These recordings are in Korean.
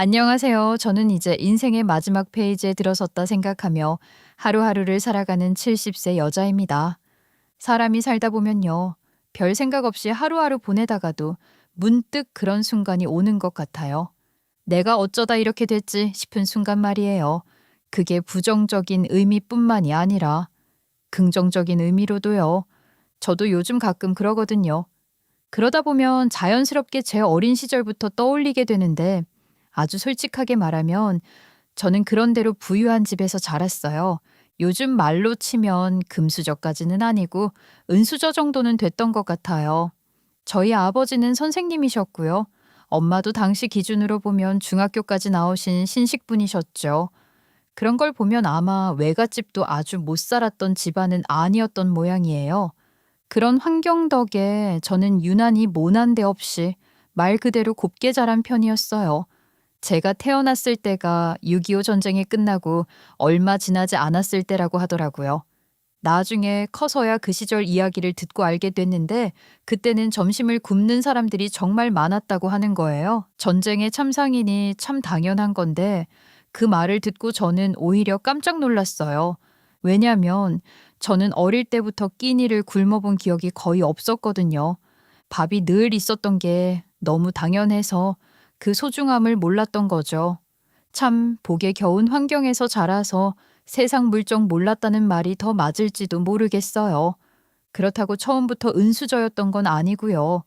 안녕하세요. 저는 이제 인생의 마지막 페이지에 들어섰다 생각하며 하루하루를 살아가는 70세 여자입니다. 사람이 살다 보면요. 별 생각 없이 하루하루 보내다가도 문득 그런 순간이 오는 것 같아요. 내가 어쩌다 이렇게 됐지 싶은 순간 말이에요. 그게 부정적인 의미뿐만이 아니라 긍정적인 의미로도요. 저도 요즘 가끔 그러거든요. 그러다 보면 자연스럽게 제 어린 시절부터 떠올리게 되는데 아주 솔직하게 말하면 저는 그런 대로 부유한 집에서 자랐어요. 요즘 말로 치면 금수저까지는 아니고 은수저 정도는 됐던 것 같아요. 저희 아버지는 선생님이셨고요. 엄마도 당시 기준으로 보면 중학교까지 나오신 신식분이셨죠. 그런 걸 보면 아마 외갓집도 아주 못 살았던 집안은 아니었던 모양이에요. 그런 환경 덕에 저는 유난히 모난 데 없이 말 그대로 곱게 자란 편이었어요. 제가 태어났을 때가 6.25 전쟁이 끝나고 얼마 지나지 않았을 때라고 하더라고요. 나중에 커서야 그 시절 이야기를 듣고 알게 됐는데 그때는 점심을 굶는 사람들이 정말 많았다고 하는 거예요. 전쟁의 참상이니 참 당연한 건데 그 말을 듣고 저는 오히려 깜짝 놀랐어요. 왜냐하면 저는 어릴 때부터 끼니를 굶어본 기억이 거의 없었거든요. 밥이 늘 있었던 게 너무 당연해서 그 소중함을 몰랐던 거죠. 참 복에 겨운 환경에서 자라서 세상 물정 몰랐다는 말이 더 맞을지도 모르겠어요. 그렇다고 처음부터 은수저였던 건 아니고요.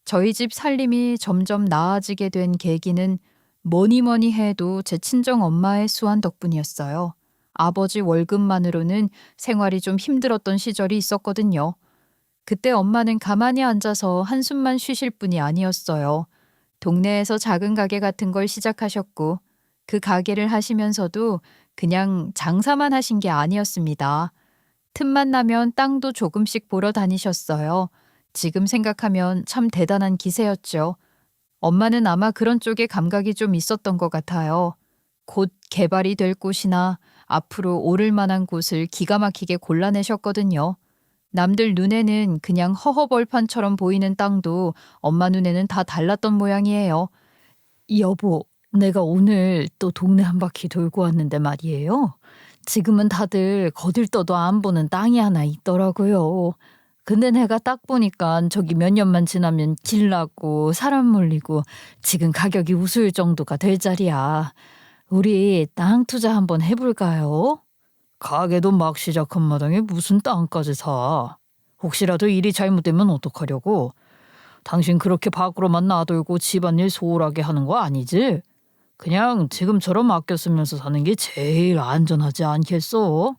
저희 집 살림이 점점 나아지게 된 계기는 뭐니 뭐니 해도 제 친정 엄마의 수완 덕분이었어요. 아버지 월급만으로는 생활이 좀 힘들었던 시절이 있었거든요. 그때 엄마는 가만히 앉아서 한숨만 쉬실 뿐이 아니었어요. 동네에서 작은 가게 같은 걸 시작하셨고 그 가게를 하시면서도 그냥 장사만 하신 게 아니었습니다. 틈만 나면 땅도 조금씩 보러 다니셨어요. 지금 생각하면 참 대단한 기세였죠. 엄마는 아마 그런 쪽에 감각이 좀 있었던 것 같아요. 곧 개발이 될 곳이나 앞으로 오를 만한 곳을 기가 막히게 골라내셨거든요. 남들 눈에는 그냥 허허벌판처럼 보이는 땅도 엄마 눈에는 다 달랐던 모양이에요. 여보, 내가 오늘 또 동네 한 바퀴 돌고 왔는데 말이에요. 지금은 다들 거들떠도 안 보는 땅이 하나 있더라고요. 근데 내가 딱 보니까 저기 몇 년만 지나면 길 나고 사람 몰리고 지금 가격이 우스울 정도가 될 자리야. 우리 땅 투자 한번 해볼까요? 가게도 막 시작한 마당에 무슨 땅까지 사. 혹시라도 일이 잘못되면 어떡하려고. 당신 그렇게 밖으로만 놔돌고 집안일 소홀하게 하는 거 아니지? 그냥 지금처럼 아껴 쓰면서 사는 게 제일 안전하지 않겠어?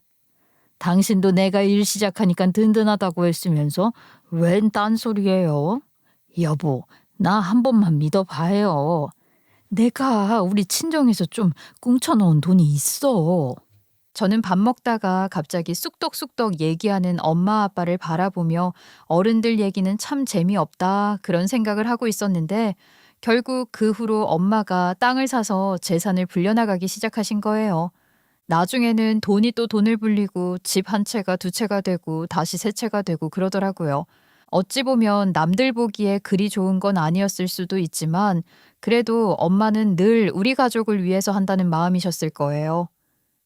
당신도 내가 일 시작하니까 든든하다고 했으면서 웬 딴소리예요? 여보, 나 한 번만 믿어봐요. 내가 우리 친정에서 좀 꿍쳐놓은 돈이 있어. 저는 밥 먹다가 갑자기 쑥덕쑥덕 얘기하는 엄마 아빠를 바라보며 어른들 얘기는 참 재미없다 그런 생각을 하고 있었는데 결국 그 후로 엄마가 땅을 사서 재산을 불려나가기 시작하신 거예요. 나중에는 돈이 또 돈을 불리고 집 한 채가 두 채가 되고 다시 세 채가 되고 그러더라고요. 어찌 보면 남들 보기에 그리 좋은 건 아니었을 수도 있지만 그래도 엄마는 늘 우리 가족을 위해서 한다는 마음이셨을 거예요.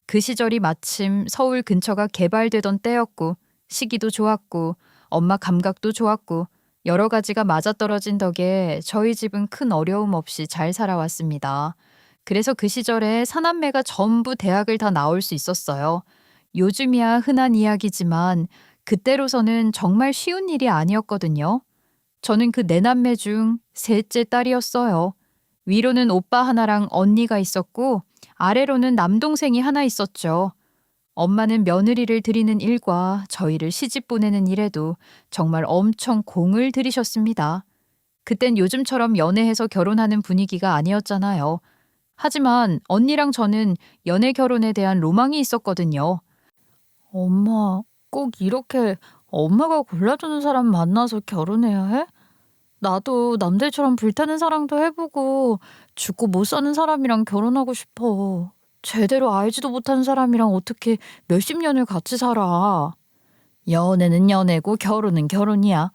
그 시절이 마침 서울 근처가 개발되던 때였고 시기도 좋았고 엄마 감각도 좋았고 여러 가지가 맞아떨어진 덕에 저희 집은 큰 어려움 없이 잘 살아왔습니다. 그래서 그 시절에 사남매가 전부 대학을 다 나올 수 있었어요. 요즘이야 흔한 이야기지만 그때로서는 정말 쉬운 일이 아니었거든요. 저는 그 네 남매 중 셋째 딸이었어요. 위로는 오빠 하나랑 언니가 있었고 아래로는 남동생이 하나 있었죠. 엄마는 며느리를 들이는 일과 저희를 시집 보내는 일에도 정말 엄청 공을 들이셨습니다. 그땐 요즘처럼 연애해서 결혼하는 분위기가 아니었잖아요. 하지만 언니랑 저는 연애 결혼에 대한 로망이 있었거든요. 엄마, 꼭 이렇게 엄마가 골라주는 사람 만나서 결혼해야 해? 나도 남들처럼 불타는 사랑도 해보고 죽고 못 사는 사람이랑 결혼하고 싶어. 제대로 알지도 못하는 사람이랑 어떻게 몇십 년을 같이 살아. 연애는 연애고 결혼은 결혼이야.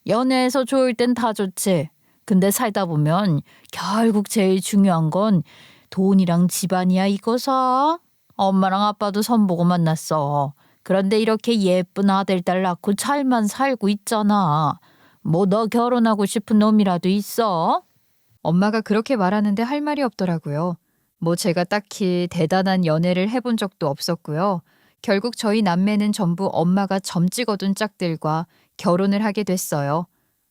연애해서 좋을 땐 다 좋지. 근데 살다 보면 결국 제일 중요한 건 돈이랑 집안이야 이거사. 엄마랑 아빠도 선보고 만났어. 그런데 이렇게 예쁜 아들 딸 낳고 잘만 살고 있잖아. 뭐 너 결혼하고 싶은 놈이라도 있어? 엄마가 그렇게 말하는데 할 말이 없더라고요. 뭐 제가 딱히 대단한 연애를 해본 적도 없었고요. 결국 저희 남매는 전부 엄마가 점 찍어둔 짝들과 결혼을 하게 됐어요.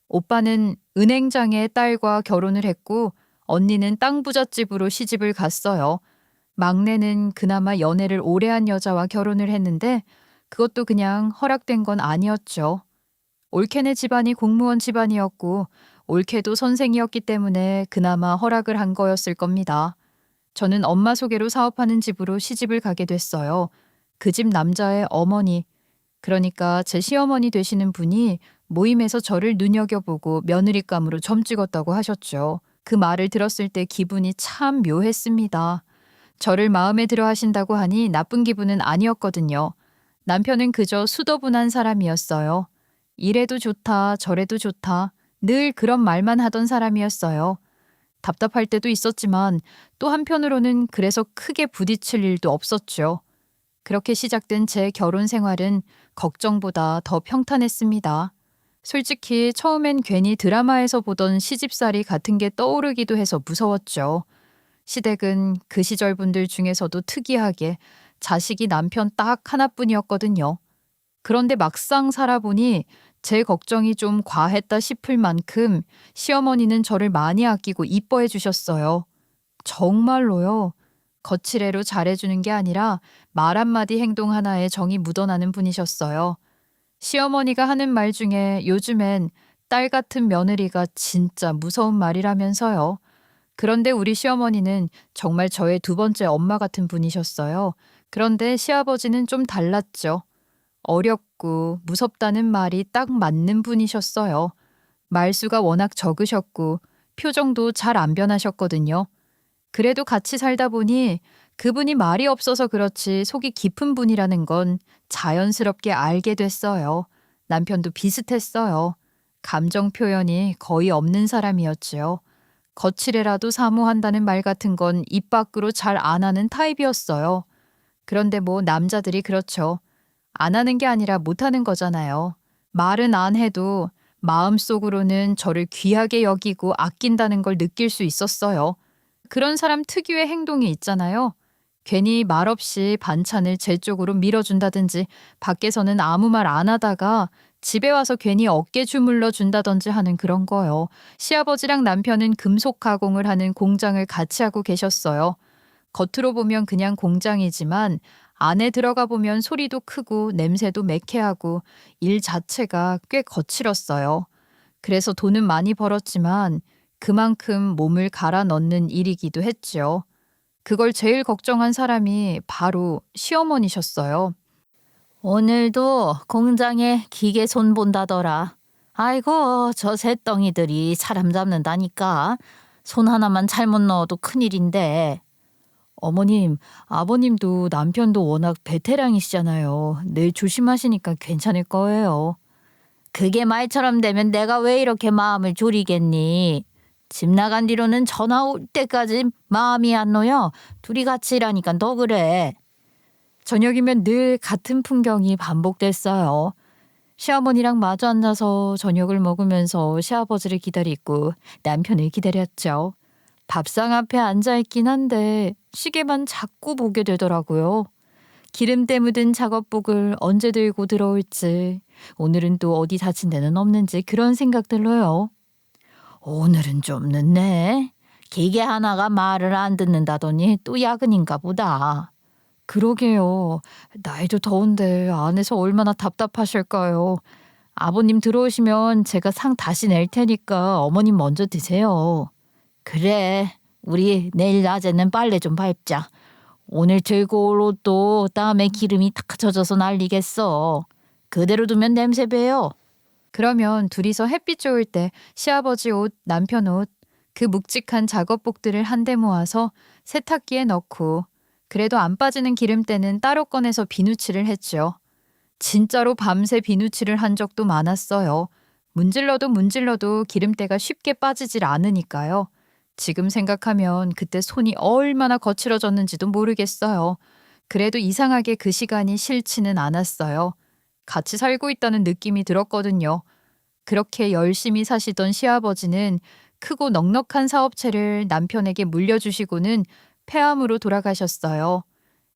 오빠는 은행장의 딸과 결혼을 했고 언니는 땅 부잣집으로 시집을 갔어요. 막내는 그나마 연애를 오래 한 여자와 결혼을 했는데 그것도 그냥 허락된 건 아니었죠. 올케네 집안이 공무원 집안이었고 올케도 선생이었기 때문에 그나마 허락을 한 거였을 겁니다. 저는 엄마 소개로 사업하는 집으로 시집을 가게 됐어요. 그 집 남자의 어머니, 그러니까 제 시어머니 되시는 분이 모임에서 저를 눈여겨보고 며느리감으로 점 찍었다고 하셨죠. 그 말을 들었을 때 기분이 참 묘했습니다. 저를 마음에 들어 하신다고 하니 나쁜 기분은 아니었거든요. 남편은 그저 수더분한 사람이었어요. 이래도 좋다, 저래도 좋다, 늘 그런 말만 하던 사람이었어요. 답답할 때도 있었지만 또 한편으로는 그래서 크게 부딪힐 일도 없었죠. 그렇게 시작된 제 결혼 생활은 걱정보다 더 평탄했습니다. 솔직히 처음엔 괜히 드라마에서 보던 시집살이 같은 게 떠오르기도 해서 무서웠죠. 시댁은 그 시절 분들 중에서도 특이하게 자식이 남편 딱 하나뿐이었거든요. 그런데 막상 살아보니 제 걱정이 좀 과했다 싶을 만큼 시어머니는 저를 많이 아끼고 이뻐해 주셨어요. 정말로요. 거칠애로 잘해주는 게 아니라 말 한마디 행동 하나에 정이 묻어나는 분이셨어요. 시어머니가 하는 말 중에 요즘엔 딸 같은 며느리가 진짜 무서운 말이라면서요. 그런데 우리 시어머니는 정말 저의 두 번째 엄마 같은 분이셨어요. 그런데 시아버지는 좀 달랐죠. 어렵고 무섭다는 말이 딱 맞는 분이셨어요. 말수가 워낙 적으셨고 표정도 잘 안 변하셨거든요. 그래도 같이 살다 보니 그분이 말이 없어서 그렇지 속이 깊은 분이라는 건 자연스럽게 알게 됐어요. 남편도 비슷했어요. 감정 표현이 거의 없는 사람이었지요. 거칠애라도 사모한다는 말 같은 건 입 밖으로 잘 안 하는 타입이었어요. 그런데 뭐 남자들이 그렇죠. 안 하는 게 아니라 못 하는 거잖아요. 말은 안 해도 마음속으로는 저를 귀하게 여기고 아낀다는 걸 느낄 수 있었어요. 그런 사람 특유의 행동이 있잖아요. 괜히 말없이 반찬을 제 쪽으로 밀어준다든지 밖에서는 아무 말 안 하다가 집에 와서 괜히 어깨 주물러 준다든지 하는 그런 거요. 시아버지랑 남편은 금속 가공을 하는 공장을 같이 하고 계셨어요. 겉으로 보면 그냥 공장이지만 안에 들어가 보면 소리도 크고 냄새도 매캐하고 일 자체가 꽤 거칠었어요. 그래서 돈은 많이 벌었지만 그만큼 몸을 갈아 넣는 일이기도 했죠. 그걸 제일 걱정한 사람이 바로 시어머니셨어요. 오늘도 공장에 기계 손 본다더라. 아이고 저 새덩이들이 사람 잡는다니까. 손 하나만 잘못 넣어도 큰일인데. 어머님, 아버님도 남편도 워낙 베테랑이시잖아요. 늘 조심하시니까 괜찮을 거예요. 그게 말처럼 되면 내가 왜 이렇게 마음을 졸이겠니? 집 나간 뒤로는 전화 올 때까지 마음이 안 놓여. 둘이 같이 일하니까 너 그래. 저녁이면 늘 같은 풍경이 반복됐어요. 시어머니랑 마주 앉아서 저녁을 먹으면서 시아버지를 기다리고 남편을 기다렸죠. 밥상 앞에 앉아있긴 한데 시계만 자꾸 보게 되더라고요. 기름때 묻은 작업복을 언제 들고 들어올지, 오늘은 또 어디 다친 데는 없는지 그런 생각들로요. 오늘은 좀 늦네. 기계 하나가 말을 안 듣는다더니 또 야근인가 보다. 그러게요. 날도 더운데 안에서 얼마나 답답하실까요. 아버님 들어오시면 제가 상 다시 낼 테니까 어머님 먼저 드세요. 그래, 우리 내일 낮에는 빨래 좀 밟자. 오늘 들고 올 옷도 땀에 기름이 탁 젖어서 난리겠어. 그대로 두면 냄새 배요. 그러면 둘이서 햇빛 좋을 때 시아버지 옷, 남편 옷, 그 묵직한 작업복들을 한데 모아서 세탁기에 넣고 그래도 안 빠지는 기름때는 따로 꺼내서 비누칠을 했죠. 진짜로 밤새 비누칠을 한 적도 많았어요. 문질러도 문질러도 기름때가 쉽게 빠지질 않으니까요. 지금 생각하면 그때 손이 얼마나 거칠어졌는지도 모르겠어요. 그래도 이상하게 그 시간이 싫지는 않았어요. 같이 살고 있다는 느낌이 들었거든요. 그렇게 열심히 사시던 시아버지는 크고 넉넉한 사업체를 남편에게 물려주시고는 폐암으로 돌아가셨어요.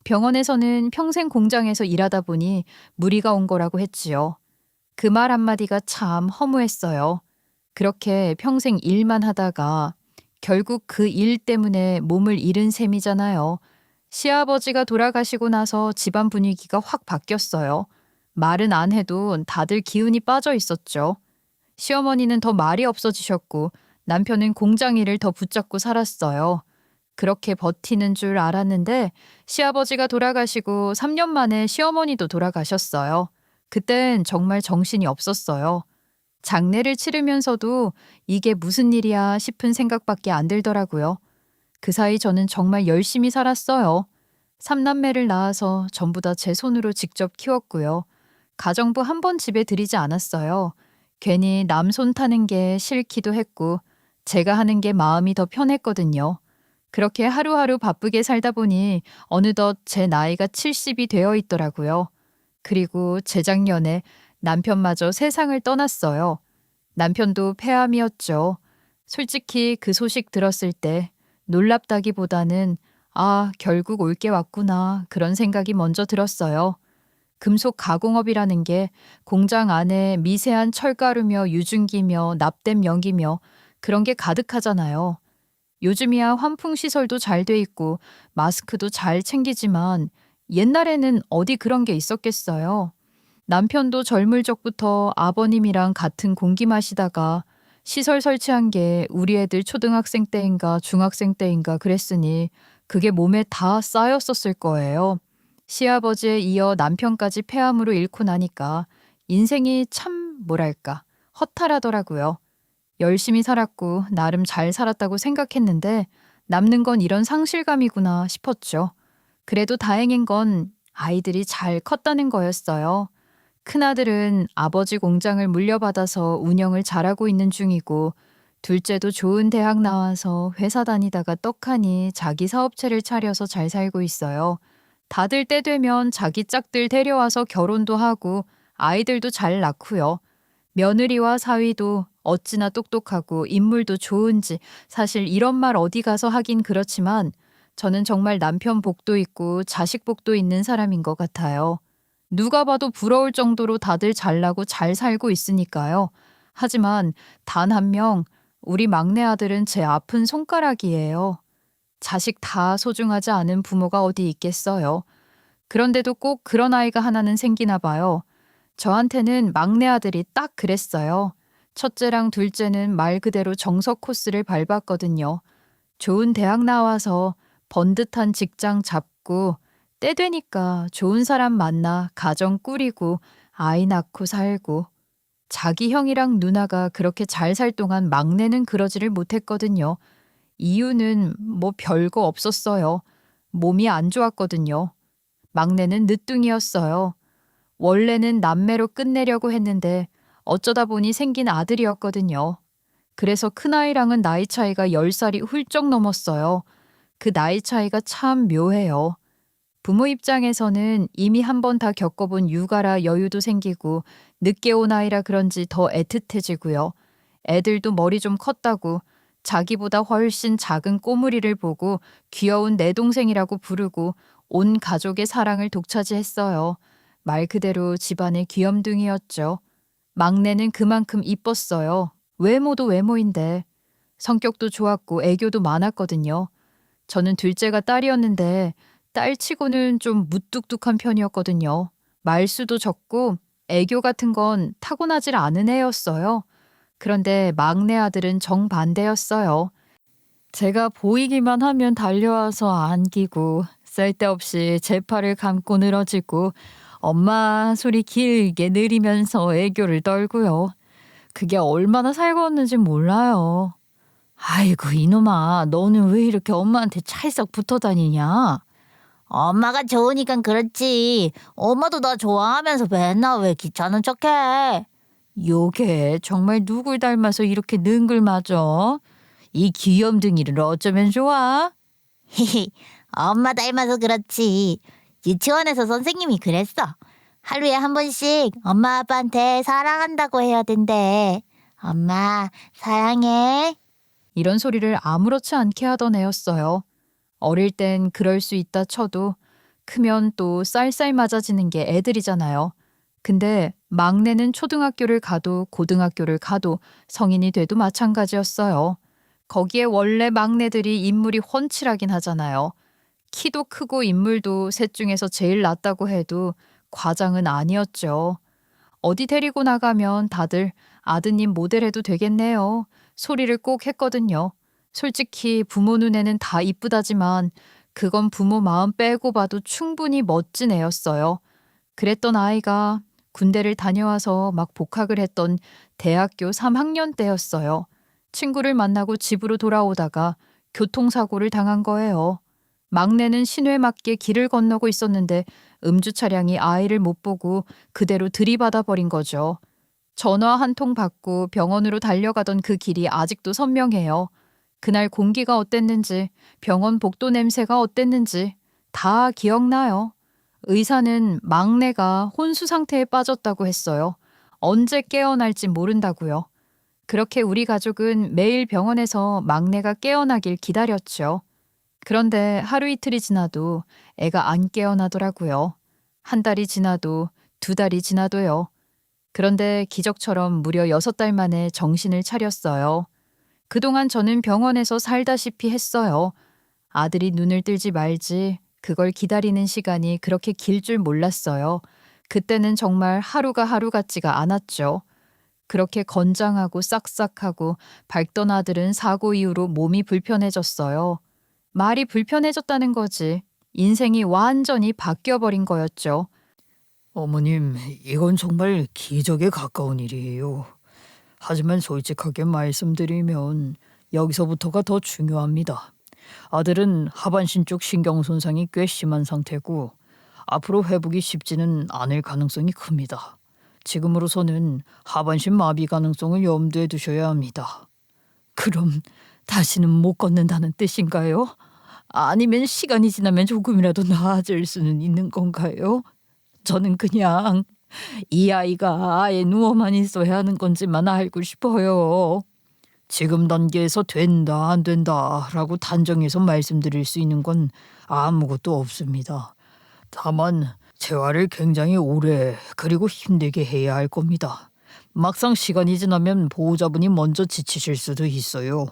병원에서는 평생 공장에서 일하다 보니 무리가 온 거라고 했지요. 그 말 한마디가 참 허무했어요. 그렇게 평생 일만 하다가 결국 그 일 때문에 몸을 잃은 셈이잖아요. 시아버지가 돌아가시고 나서 집안 분위기가 확 바뀌었어요. 말은 안 해도 다들 기운이 빠져 있었죠. 시어머니는 더 말이 없어지셨고 남편은 공장 일을 더 붙잡고 살았어요. 그렇게 버티는 줄 알았는데 시아버지가 돌아가시고 3년 만에 시어머니도 돌아가셨어요. 그땐 정말 정신이 없었어요. 장례를 치르면서도 이게 무슨 일이야 싶은 생각밖에 안 들더라고요. 그 사이 저는 정말 열심히 살았어요. 3남매를 낳아서 전부 다 제 손으로 직접 키웠고요. 가정부 한 번 집에 들이지 않았어요. 괜히 남 손 타는 게 싫기도 했고 제가 하는 게 마음이 더 편했거든요. 그렇게 하루하루 바쁘게 살다 보니 어느덧 제 나이가 70이 되어 있더라고요. 그리고 재작년에 남편마저 세상을 떠났어요. 남편도 폐암이었죠. 솔직히 그 소식 들었을 때 놀랍다기보다는 아, 결국 올 게 왔구나 그런 생각이 먼저 들었어요. 금속 가공업이라는 게 공장 안에 미세한 철가루며 유증기며 납땜 연기며 그런 게 가득하잖아요. 요즘이야 환풍 시설도 잘 돼 있고 마스크도 잘 챙기지만 옛날에는 어디 그런 게 있었겠어요. 남편도 젊을 적부터 아버님이랑 같은 공기 마시다가 시설 설치한 게 우리 애들 초등학생 때인가 중학생 때인가 그랬으니 그게 몸에 다 쌓였었을 거예요. 시아버지에 이어 남편까지 폐암으로 잃고 나니까 인생이 참 뭐랄까 허탈하더라고요. 열심히 살았고 나름 잘 살았다고 생각했는데 남는 건 이런 상실감이구나 싶었죠. 그래도 다행인 건 아이들이 잘 컸다는 거였어요. 큰아들은 아버지 공장을 물려받아서 운영을 잘하고 있는 중이고 둘째도 좋은 대학 나와서 회사 다니다가 떡하니 자기 사업체를 차려서 잘 살고 있어요. 다들 때 되면 자기 짝들 데려와서 결혼도 하고 아이들도 잘 낳고요. 며느리와 사위도 어찌나 똑똑하고 인물도 좋은지 사실 이런 말 어디 가서 하긴 그렇지만 저는 정말 남편 복도 있고 자식 복도 있는 사람인 것 같아요. 누가 봐도 부러울 정도로 다들 잘나고 잘 살고 있으니까요. 하지만 단 한 명, 우리 막내 아들은 제 아픈 손가락이에요. 자식 다 소중하지 않은 부모가 어디 있겠어요. 그런데도 꼭 그런 아이가 하나는 생기나 봐요. 저한테는 막내 아들이 딱 그랬어요. 첫째랑 둘째는 말 그대로 정석 코스를 밟았거든요. 좋은 대학 나와서 번듯한 직장 잡고 때 되니까 좋은 사람 만나 가정 꾸리고 아이 낳고 살고 자기 형이랑 누나가 그렇게 잘 살 동안 막내는 그러지를 못했거든요. 이유는 뭐 별거 없었어요. 몸이 안 좋았거든요. 막내는 늦둥이였어요. 원래는 남매로 끝내려고 했는데 어쩌다 보니 생긴 아들이었거든요. 그래서 큰아이랑은 나이 차이가 10살이 훌쩍 넘었어요. 그 나이 차이가 참 묘해요. 부모 입장에서는 이미 한 번 다 겪어본 육아라 여유도 생기고 늦게 온 아이라 그런지 더 애틋해지고요. 애들도 머리 좀 컸다고 자기보다 훨씬 작은 꼬물이를 보고 귀여운 내 동생이라고 부르고 온 가족의 사랑을 독차지했어요. 말 그대로 집안의 귀염둥이였죠. 막내는 그만큼 이뻤어요. 외모도 외모인데 성격도 좋았고 애교도 많았거든요. 저는 둘째가 딸이었는데 딸치고는 좀 무뚝뚝한 편이었거든요. 말수도 적고 애교 같은 건 타고나질 않은 애였어요. 그런데 막내 아들은 정반대였어요. 제가 보이기만 하면 달려와서 안기고 쓸데없이 제 팔을 감고 늘어지고 엄마 소리 길게 느리면서 애교를 떨고요. 그게 얼마나 살거웠는지 몰라요. 아이고 이놈아 너는 왜 이렇게 엄마한테 찰싹 붙어 다니냐? 엄마가 좋으니까 그렇지. 엄마도 나 좋아하면서 맨날 왜 귀찮은 척해? 요게 정말 누굴 닮아서 이렇게 능글맞어? 이 귀염둥이를 어쩌면 좋아? 엄마 닮아서 그렇지. 유치원에서 선생님이 그랬어. 하루에 한 번씩 엄마 아빠한테 사랑한다고 해야 된대. 엄마 사랑해. 이런 소리를 아무렇지 않게 하던 애였어요. 어릴 땐 그럴 수 있다 쳐도 크면 또 쌀쌀 맞아지는 게 애들이잖아요. 근데 막내는 초등학교를 가도 고등학교를 가도 성인이 돼도 마찬가지였어요. 거기에 원래 막내들이 인물이 훤칠하긴 하잖아요. 키도 크고 인물도 셋 중에서 제일 낫다고 해도 과장은 아니었죠. 어디 데리고 나가면 다들 아드님 모델해도 되겠네요. 소리를 꼭 했거든요. 솔직히 부모 눈에는 다 이쁘다지만 그건 부모 마음 빼고 봐도 충분히 멋진 애였어요. 그랬던 아이가 군대를 다녀와서 막 복학을 했던 대학교 3학년 때였어요. 친구를 만나고 집으로 돌아오다가 교통사고를 당한 거예요. 막내는 신호에 맞게 길을 건너고 있었는데 음주 차량이 아이를 못 보고 그대로 들이받아 버린 거죠. 전화 한 통 받고 병원으로 달려가던 그 길이 아직도 선명해요. 그날 공기가 어땠는지, 병원 복도 냄새가 어땠는지 다 기억나요. 의사는 막내가 혼수 상태에 빠졌다고 했어요. 언제 깨어날지 모른다고요. 그렇게 우리 가족은 매일 병원에서 막내가 깨어나길 기다렸죠. 그런데 하루 이틀이 지나도 애가 안 깨어나더라고요. 한 달이 지나도 두 달이 지나도요. 그런데 기적처럼 무려 6달 만에 정신을 차렸어요. 그동안 저는 병원에서 살다시피 했어요. 아들이 눈을 뜰지 말지 그걸 기다리는 시간이 그렇게 길 줄 몰랐어요. 그때는 정말 하루가 하루 같지가 않았죠. 그렇게 건장하고 싹싹하고 밝던 아들은 사고 이후로 몸이 불편해졌어요. 말이 불편해졌다는 거지. 인생이 완전히 바뀌어버린 거였죠. 어머님, 이건 정말 기적에 가까운 일이에요. 하지만 솔직하게 말씀드리면 여기서부터가 더 중요합니다. 아들은 하반신 쪽 신경 손상이 꽤 심한 상태고 앞으로 회복이 쉽지는 않을 가능성이 큽니다. 지금으로서는 하반신 마비 가능성을 염두에 두셔야 합니다. 그럼 다시는 못 걷는다는 뜻인가요? 아니면 시간이 지나면 조금이라도 나아질 수는 있는 건가요? 저는 그냥 이 아이가 아예 누워만 있어야 하는 건지만 알고 싶어요. 지금 단계에서 된다 안 된다라고 단정해서 말씀드릴 수 있는 건 아무것도 없습니다. 다만 재활을 굉장히 오래 그리고 힘들게 해야 할 겁니다. 막상 시간이 지나면 보호자분이 먼저 지치실 수도 있어요.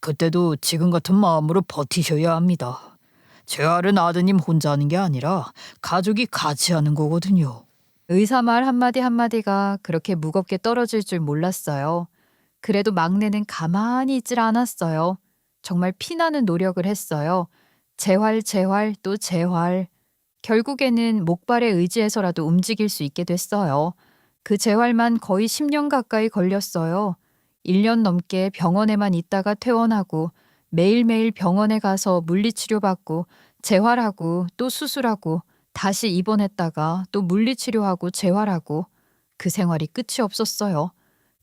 그때도 지금 같은 마음으로 버티셔야 합니다. 재활은 아드님 혼자 하는 게 아니라 가족이 같이 하는 거거든요. 의사 말 한마디 한마디가 그렇게 무겁게 떨어질 줄 몰랐어요. 그래도 막내는 가만히 있질 않았어요. 정말 피나는 노력을 했어요. 재활, 재활, 또 재활. 결국에는 목발에 의지해서라도 움직일 수 있게 됐어요. 그 재활만 거의 10년 가까이 걸렸어요. 1년 넘게 병원에만 있다가 퇴원하고 매일매일 병원에 가서 물리치료받고 재활하고 또 수술하고 다시 입원했다가 또 물리치료하고 재활하고 그 생활이 끝이 없었어요.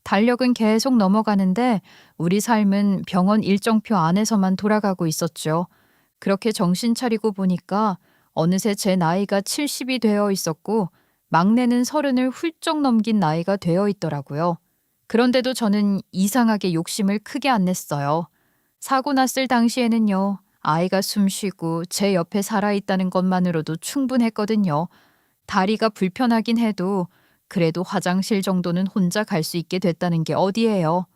달력은 계속 넘어가는데 우리 삶은 병원 일정표 안에서만 돌아가고 있었죠. 그렇게 정신 차리고 보니까 어느새 제 나이가 70이 되어 있었고 막내는 30을 훌쩍 넘긴 나이가 되어 있더라고요. 그런데도 저는 이상하게 욕심을 크게 안 냈어요. 사고 났을 당시에는요. 아이가 숨쉬고 제 옆에 살아있다는 것만으로도 충분했거든요. 다리가 불편하긴 해도 그래도 화장실 정도는 혼자 갈 수 있게 됐다는 게 어디예요.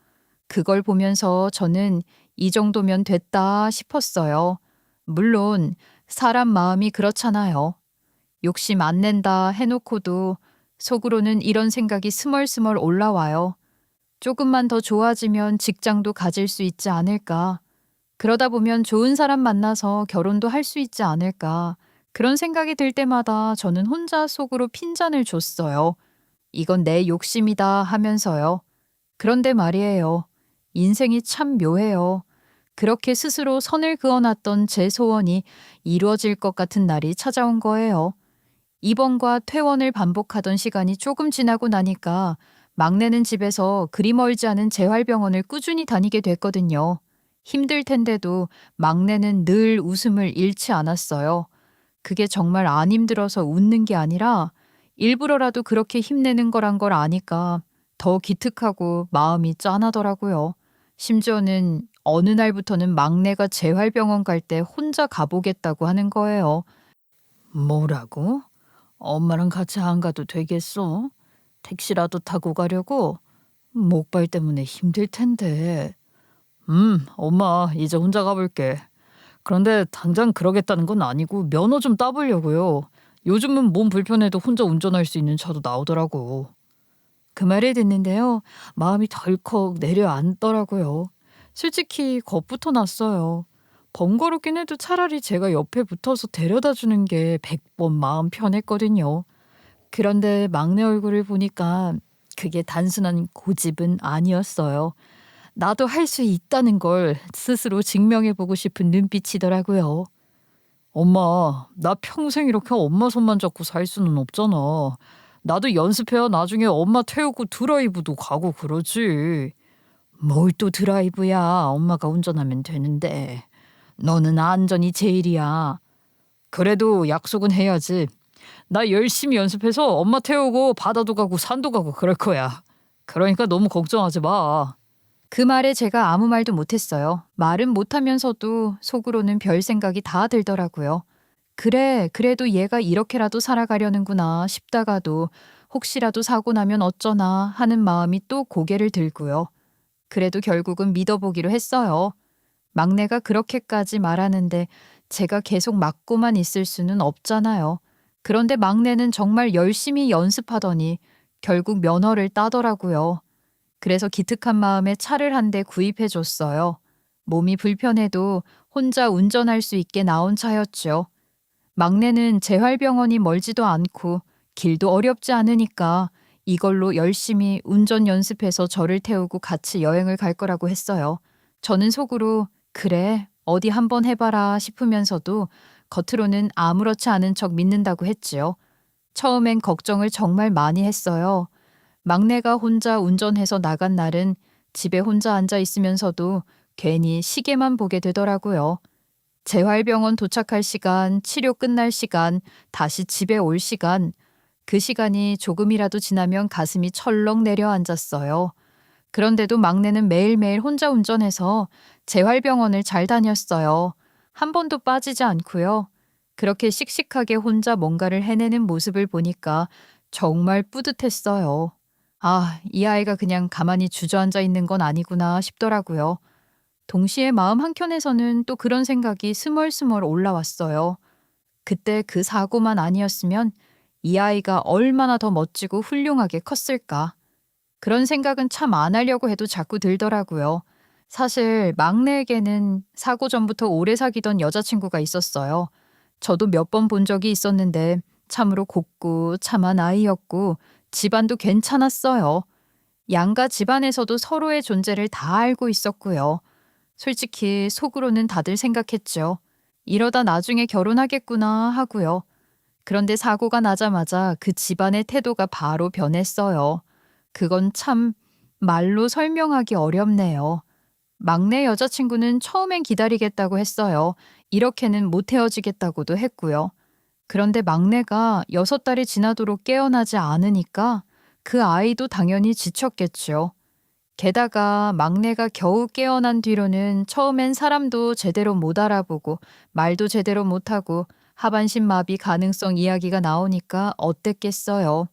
그걸 보면서 저는 이 정도면 됐다 싶었어요. 물론 사람 마음이 그렇잖아요. 욕심 안 낸다 해놓고도 속으로는 이런 생각이 스멀스멀 올라와요. 조금만 더 좋아지면 직장도 가질 수 있지 않을까. 그러다 보면 좋은 사람 만나서 결혼도 할 수 있지 않을까. 그런 생각이 들 때마다 저는 혼자 속으로 핀잔을 줬어요. 이건 내 욕심이다 하면서요. 그런데 말이에요. 인생이 참 묘해요. 그렇게 스스로 선을 그어놨던 제 소원이 이루어질 것 같은 날이 찾아온 거예요. 입원과 퇴원을 반복하던 시간이 조금 지나고 나니까 막내는 집에서 그리 멀지 않은 재활병원을 꾸준히 다니게 됐거든요. 힘들 텐데도 막내는 늘 웃음을 잃지 않았어요. 그게 정말 안 힘들어서 웃는 게 아니라 일부러라도 그렇게 힘내는 거란 걸 아니까 더 기특하고 마음이 짠하더라고요. 심지어는 어느 날부터는 막내가 재활병원 갈 때 혼자 가보겠다고 하는 거예요. 뭐라고? 엄마랑 같이 안 가도 되겠어? 택시라도 타고 가려고? 목발 때문에 힘들 텐데. 엄마 이제 혼자 가볼게. 그런데 당장 그러겠다는 건 아니고 면허 좀 따보려고요. 요즘은 몸 불편해도 혼자 운전할 수 있는 차도 나오더라고. 그 말을 듣는데요. 마음이 덜컥 내려앉더라고요. 솔직히 겁부터 났어요. 번거롭긴 해도 차라리 제가 옆에 붙어서 데려다 주는 게 100번 마음 편했거든요. 그런데 막내 얼굴을 보니까 그게 단순한 고집은 아니었어요. 나도 할 수 있다는 걸 스스로 증명해보고 싶은 눈빛이더라고요. 엄마, 나 평생 이렇게 엄마 손만 잡고 살 수는 없잖아. 나도 연습해야 나중에 엄마 태우고 드라이브도 가고 그러지. 뭘 또 드라이브야. 엄마가 운전하면 되는데. 너는 안전이 제일이야. 그래도 약속은 해야지. 나 열심히 연습해서 엄마 태우고 바다도 가고 산도 가고 그럴 거야. 그러니까 너무 걱정하지 마. 그 말에 제가 아무 말도 못했어요. 말은 못하면서도 속으로는 별 생각이 다 들더라고요. 그래, 그래도 얘가 이렇게라도 살아가려는구나 싶다가도 혹시라도 사고 나면 어쩌나 하는 마음이 또 고개를 들고요. 그래도 결국은 믿어보기로 했어요. 막내가 그렇게까지 말하는데 제가 계속 막고만 있을 수는 없잖아요. 그런데 막내는 정말 열심히 연습하더니 결국 면허를 따더라고요. 그래서 기특한 마음에 차를 한 대 구입해 줬어요. 몸이 불편해도 혼자 운전할 수 있게 나온 차였죠. 막내는 재활병원이 멀지도 않고 길도 어렵지 않으니까 이걸로 열심히 운전 연습해서 저를 태우고 같이 여행을 갈 거라고 했어요. 저는 속으로 그래, 어디 한번 해봐라 싶으면서도 겉으로는 아무렇지 않은 척 믿는다고 했지요. 처음엔 걱정을 정말 많이 했어요. 막내가 혼자 운전해서 나간 날은 집에 혼자 앉아 있으면서도 괜히 시계만 보게 되더라고요. 재활병원 도착할 시간, 치료 끝날 시간, 다시 집에 올 시간, 그 시간이 조금이라도 지나면 가슴이 철렁 내려앉았어요. 그런데도 막내는 매일매일 혼자 운전해서 재활병원을 잘 다녔어요. 한 번도 빠지지 않고요. 그렇게 씩씩하게 혼자 뭔가를 해내는 모습을 보니까 정말 뿌듯했어요. 아, 이 아이가 그냥 가만히 주저앉아 있는 건 아니구나 싶더라고요. 동시에 마음 한켠에서는 또 그런 생각이 스멀스멀 올라왔어요. 그때 그 사고만 아니었으면 이 아이가 얼마나 더 멋지고 훌륭하게 컸을까. 그런 생각은 참 안 하려고 해도 자꾸 들더라고요. 사실 막내에게는 사고 전부터 오래 사귀던 여자친구가 있었어요. 저도 몇 번 본 적이 있었는데 참으로 곱고 참한 아이였고 집안도 괜찮았어요. 양가 집안에서도 서로의 존재를 다 알고 있었고요. 솔직히 속으로는 다들 생각했죠. 이러다 나중에 결혼하겠구나 하고요. 그런데 사고가 나자마자 그 집안의 태도가 바로 변했어요. 그건 참 말로 설명하기 어렵네요. 막내 여자친구는 처음엔 기다리겠다고 했어요. 이렇게는 못 헤어지겠다고도 했고요. 그런데 막내가 6달이 지나도록 깨어나지 않으니까 그 아이도 당연히 지쳤겠죠. 게다가 막내가 겨우 깨어난 뒤로는 처음엔 사람도 제대로 못 알아보고 말도 제대로 못하고 하반신 마비 가능성 이야기가 나오니까 어땠겠어요.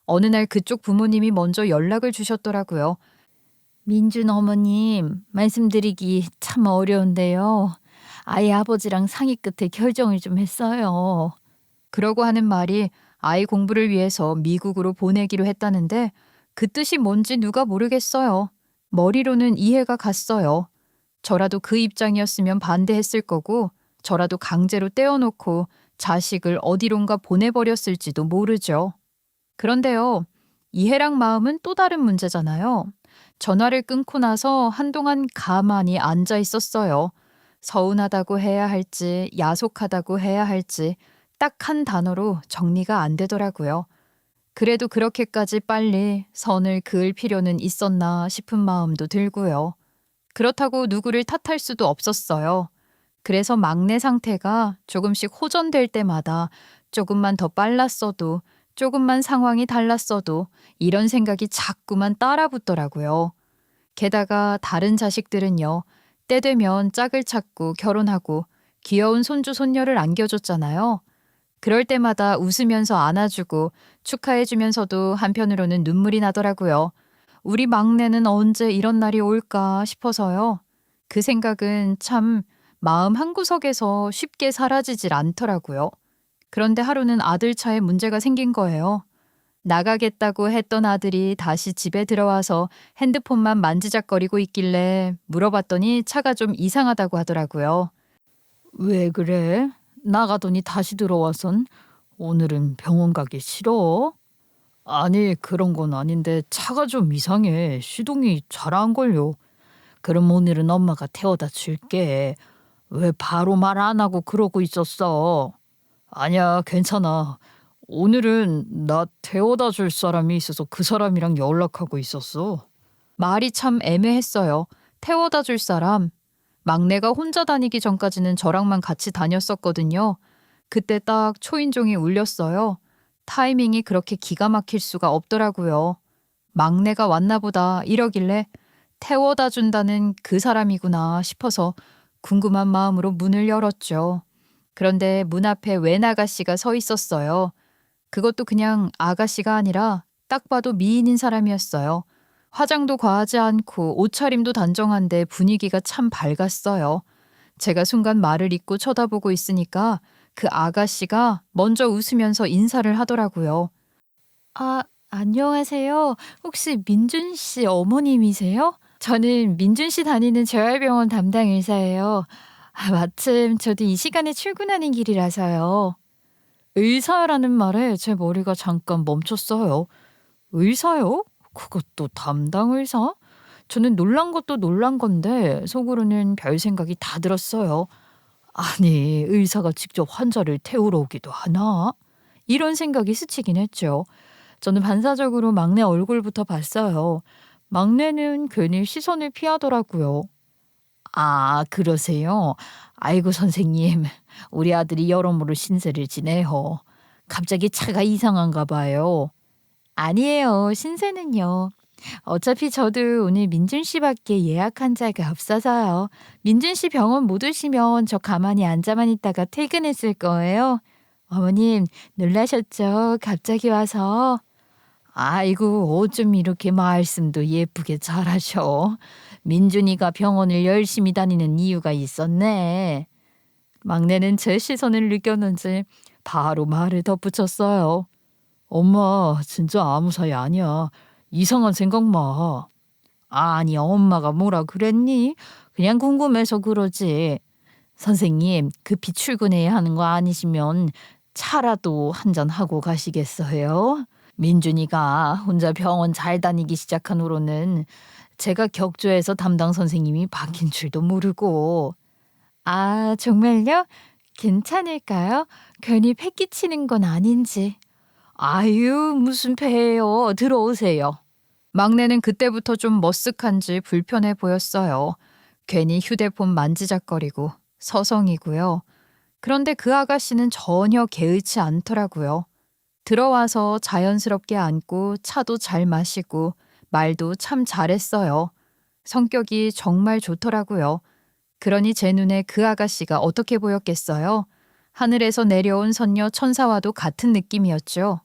어느 날 그쪽 부모님이 먼저 연락을 주셨더라고요. 민준 어머님, 말씀드리기 참 어려운데요. 아이 아버지랑 상의 끝에 결정을 좀 했어요. 그러고 하는 말이 아이 공부를 위해서 미국으로 보내기로 했다는데 그 뜻이 뭔지 누가 모르겠어요. 머리로는 이해가 갔어요. 저라도 그 입장이었으면 반대했을 거고 저라도 강제로 떼어놓고 자식을 어디론가 보내버렸을지도 모르죠. 그런데요, 이해랑 마음은 또 다른 문제잖아요. 전화를 끊고 나서 한동안 가만히 앉아 있었어요. 서운하다고 해야 할지 야속하다고 해야 할지 딱 한 단어로 정리가 안 되더라고요. 그래도 그렇게까지 빨리 선을 그을 필요는 있었나 싶은 마음도 들고요. 그렇다고 누구를 탓할 수도 없었어요. 그래서 막내 상태가 조금씩 호전될 때마다 조금만 더 빨랐어도, 조금만 상황이 달랐어도 이런 생각이 자꾸만 따라붙더라고요. 게다가 다른 자식들은요, 때 되면 짝을 찾고 결혼하고 귀여운 손주 손녀를 안겨줬잖아요. 그럴 때마다 웃으면서 안아주고 축하해주면서도 한편으로는 눈물이 나더라고요. 우리 막내는 언제 이런 날이 올까 싶어서요. 그 생각은 참 마음 한구석에서 쉽게 사라지질 않더라고요. 그런데 하루는 아들 차에 문제가 생긴 거예요. 나가겠다고 했던 아들이 다시 집에 들어와서 핸드폰만 만지작거리고 있길래 물어봤더니 차가 좀 이상하다고 하더라고요. 왜 그래? 나가더니 다시 들어와선 오늘은 병원 가기 싫어? 아니 그런 건 아닌데 차가 좀 이상해. 시동이 잘 안 걸려. 그럼 오늘은 엄마가 태워다 줄게. 왜 바로 말 안 하고 그러고 있었어? 아니야 괜찮아. 오늘은 나 태워다 줄 사람이 있어서 그 사람이랑 연락하고 있었어. 말이 참 애매했어요. 태워다 줄 사람. 막내가 혼자 다니기 전까지는 저랑만 같이 다녔었거든요. 그때 딱 초인종이 울렸어요. 타이밍이 그렇게 기가 막힐 수가 없더라고요. 막내가 왔나 보다 이러길래 태워다 준다는 그 사람이구나 싶어서 궁금한 마음으로 문을 열었죠. 그런데 문 앞에 웬 아가씨가 서 있었어요. 그것도 그냥 아가씨가 아니라 딱 봐도 미인인 사람이었어요. 화장도 과하지 않고 옷차림도 단정한데 분위기가 참 밝았어요. 제가 순간 말을 잇고 쳐다보고 있으니까 그 아가씨가 먼저 웃으면서 인사를 하더라고요. 아, 안녕하세요. 혹시 민준 씨 어머님이세요? 저는 민준 씨 다니는 재활병원 담당 의사예요. 마침 저도 이 시간에 출근하는 길이라서요. 의사라는 말에 제 머리가 잠깐 멈췄어요. 의사요? 그것도 담당 의사? 저는 놀란 것도 놀란 건데 속으로는 별 생각이 다 들었어요. 아니, 의사가 직접 환자를 태우러 오기도 하나? 이런 생각이 스치긴 했죠. 저는 반사적으로 막내 얼굴부터 봤어요. 막내는 괜히 시선을 피하더라고요. 아, 그러세요? 아이고, 선생님. 우리 아들이 여러모로 신세를 지내요. 갑자기 차가 이상한가 봐요. 아니에요. 신세는요. 어차피 저도 오늘 민준 씨밖에 예약한 자가 없어서요. 민준 씨 병원 못 오시면 저 가만히 앉아만 있다가 퇴근했을 거예요. 어머님, 놀라셨죠? 갑자기 와서. 아이고, 어쩜 이렇게 말씀도 예쁘게 잘하셔. 민준이가 병원을 열심히 다니는 이유가 있었네. 막내는 제 시선을 느꼈는지 바로 말을 덧붙였어요. 엄마, 진짜 아무 사이 아니야. 이상한 생각 마. 아니, 엄마가 뭐라 그랬니? 그냥 궁금해서 그러지. 선생님, 급히 출근해야 하는 거 아니시면 차라도 한잔 하고 가시겠어요? 민준이가 혼자 병원 잘 다니기 시작한 후로는 제가 격조해서 담당 선생님이 바뀐 줄도 모르고. 아, 정말요? 괜찮을까요? 괜히 패 끼치는 건 아닌지. 아유, 무슨 패예요. 들어오세요. 막내는 그때부터 좀 머쓱한지 불편해 보였어요. 괜히 휴대폰 만지작거리고 서성이고요. 그런데 그 아가씨는 전혀 개의치 않더라고요. 들어와서 자연스럽게 앉고 차도 잘 마시고 말도 참 잘했어요. 성격이 정말 좋더라고요. 그러니 제 눈에 그 아가씨가 어떻게 보였겠어요? 하늘에서 내려온 선녀 천사와도 같은 느낌이었죠.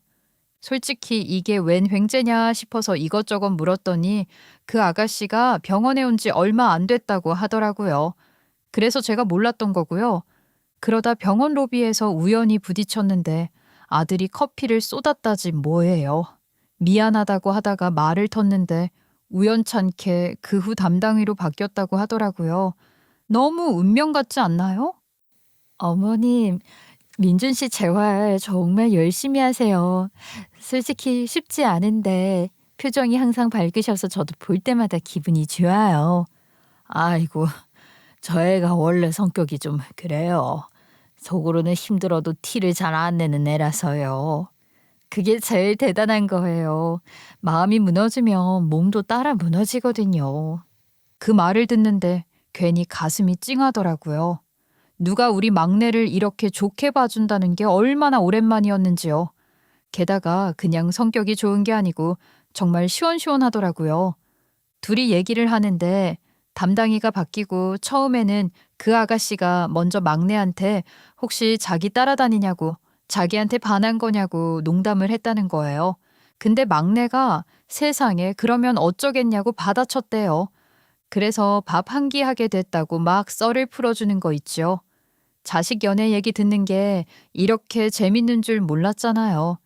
솔직히 이게 웬 횡재냐 싶어서 이것저것 물었더니 그 아가씨가 병원에 온 지 얼마 안 됐다고 하더라고요. 그래서 제가 몰랐던 거고요. 그러다 병원 로비에서 우연히 부딪혔는데 아들이 커피를 쏟았다지 뭐예요. 미안하다고 하다가 말을 텄는데 우연찮게 그 후 담당의로 바뀌었다고 하더라고요. 너무 운명 같지 않나요? 어머님, 민준 씨 재활 정말 열심히 하세요. 솔직히 쉽지 않은데 표정이 항상 밝으셔서 저도 볼 때마다 기분이 좋아요. 아이고, 저 애가 원래 성격이 좀 그래요. 속으로는 힘들어도 티를 잘 안 내는 애라서요. 그게 제일 대단한 거예요. 마음이 무너지면 몸도 따라 무너지거든요. 그 말을 듣는데 괜히 가슴이 찡하더라고요. 누가 우리 막내를 이렇게 좋게 봐준다는 게 얼마나 오랜만이었는지요. 게다가 그냥 성격이 좋은 게 아니고 정말 시원시원하더라고요. 둘이 얘기를 하는데 담당이가 바뀌고 처음에는 그 아가씨가 먼저 막내한테 혹시 자기 따라다니냐고 자기한테 반한 거냐고 농담을 했다는 거예요. 근데 막내가 세상에 그러면 어쩌겠냐고 받아쳤대요. 그래서 밥 한 끼 하게 됐다고 막 썰을 풀어주는 거 있죠. 자식 연애 얘기 듣는 게 이렇게 재밌는 줄 몰랐잖아요.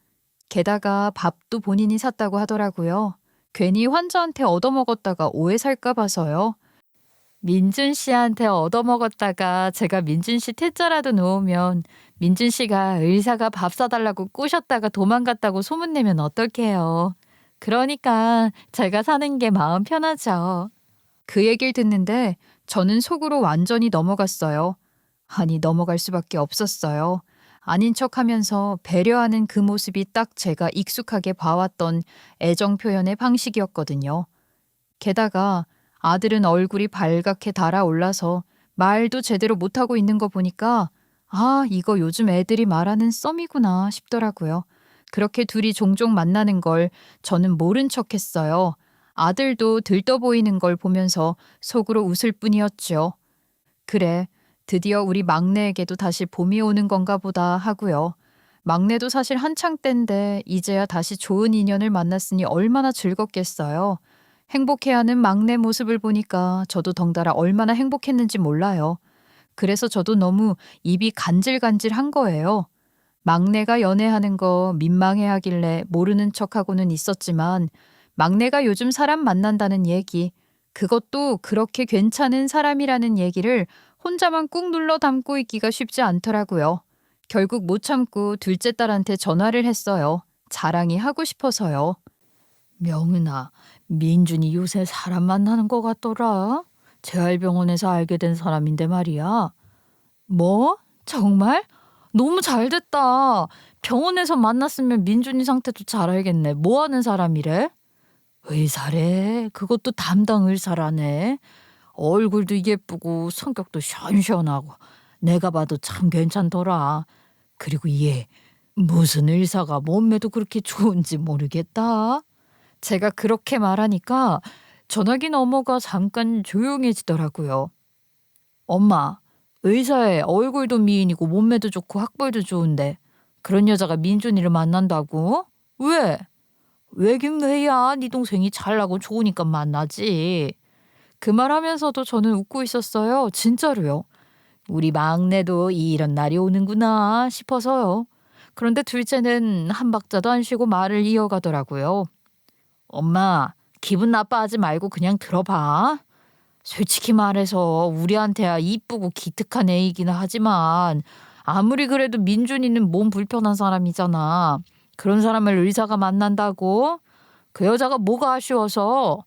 게다가 밥도 본인이 샀다고 하더라고요. 괜히 환자한테 얻어먹었다가 오해 살까 봐서요. 민준 씨한테 얻어먹었다가 제가 민준 씨 퇴짜라도 놓으면 민준 씨가 의사가 밥 사달라고 꼬셨다가 도망갔다고 소문내면 어떡해요. 그러니까 제가 사는 게 마음 편하죠. 그 얘기를 듣는데 저는 속으로 완전히 넘어갔어요. 아니, 넘어갈 수밖에 없었어요. 아닌 척하면서 배려하는 그 모습이 딱 제가 익숙하게 봐왔던 애정 표현의 방식이었거든요. 게다가 아들은 얼굴이 발갛게 달아올라서 말도 제대로 못하고 있는 거 보니까 아, 이거 요즘 애들이 말하는 썸이구나 싶더라고요. 그렇게 둘이 종종 만나는 걸 저는 모른 척했어요. 아들도 들떠 보이는 걸 보면서 속으로 웃을 뿐이었죠. 그래, 드디어 우리 막내에게도 다시 봄이 오는 건가 보다 하고요. 막내도 사실 한창 때인데 이제야 다시 좋은 인연을 만났으니 얼마나 즐겁겠어요. 행복해하는 막내 모습을 보니까 저도 덩달아 얼마나 행복했는지 몰라요. 그래서 저도 너무 입이 간질간질한 거예요. 막내가 연애하는 거 민망해하길래 모르는 척하고는 있었지만 막내가 요즘 사람 만난다는 얘기, 그것도 그렇게 괜찮은 사람이라는 얘기를 혼자만 꾹 눌러 담고 있기가 쉽지 않더라고요. 결국 못 참고 둘째 딸한테 전화를 했어요. 자랑이 하고 싶어서요. 명은아, 민준이 요새 사람 만나는 것 같더라. 재활병원에서 알게 된 사람인데 말이야. 뭐? 정말? 너무 잘 됐다. 병원에서 만났으면 민준이 상태도 잘 알겠네. 뭐 하는 사람이래? 의사래. 그것도 담당 의사라네. 얼굴도 예쁘고 성격도 시원시원하고 내가 봐도 참 괜찮더라. 그리고 얘 무슨 의사가 몸매도 그렇게 좋은지 모르겠다. 제가 그렇게 말하니까 전화기 너머가 잠깐 조용해지더라고요. 엄마, 의사에 얼굴도 미인이고 몸매도 좋고 학벌도 좋은데 그런 여자가 민준이를 만난다고? 왜? 왜긴 왜야? 네 동생이 잘나고 좋으니까 만나지. 그 말하면서도 저는 웃고 있었어요. 진짜로요. 우리 막내도 이런 날이 오는구나 싶어서요. 그런데 둘째는 한 박자도 안 쉬고 말을 이어가더라고요. 엄마, 기분 나빠하지 말고 그냥 들어봐. 솔직히 말해서 우리한테야 이쁘고 기특한 애이긴 하지만 아무리 그래도 민준이는 몸 불편한 사람이잖아. 그런 사람을 의사가 만난다고? 그 여자가 뭐가 아쉬워서?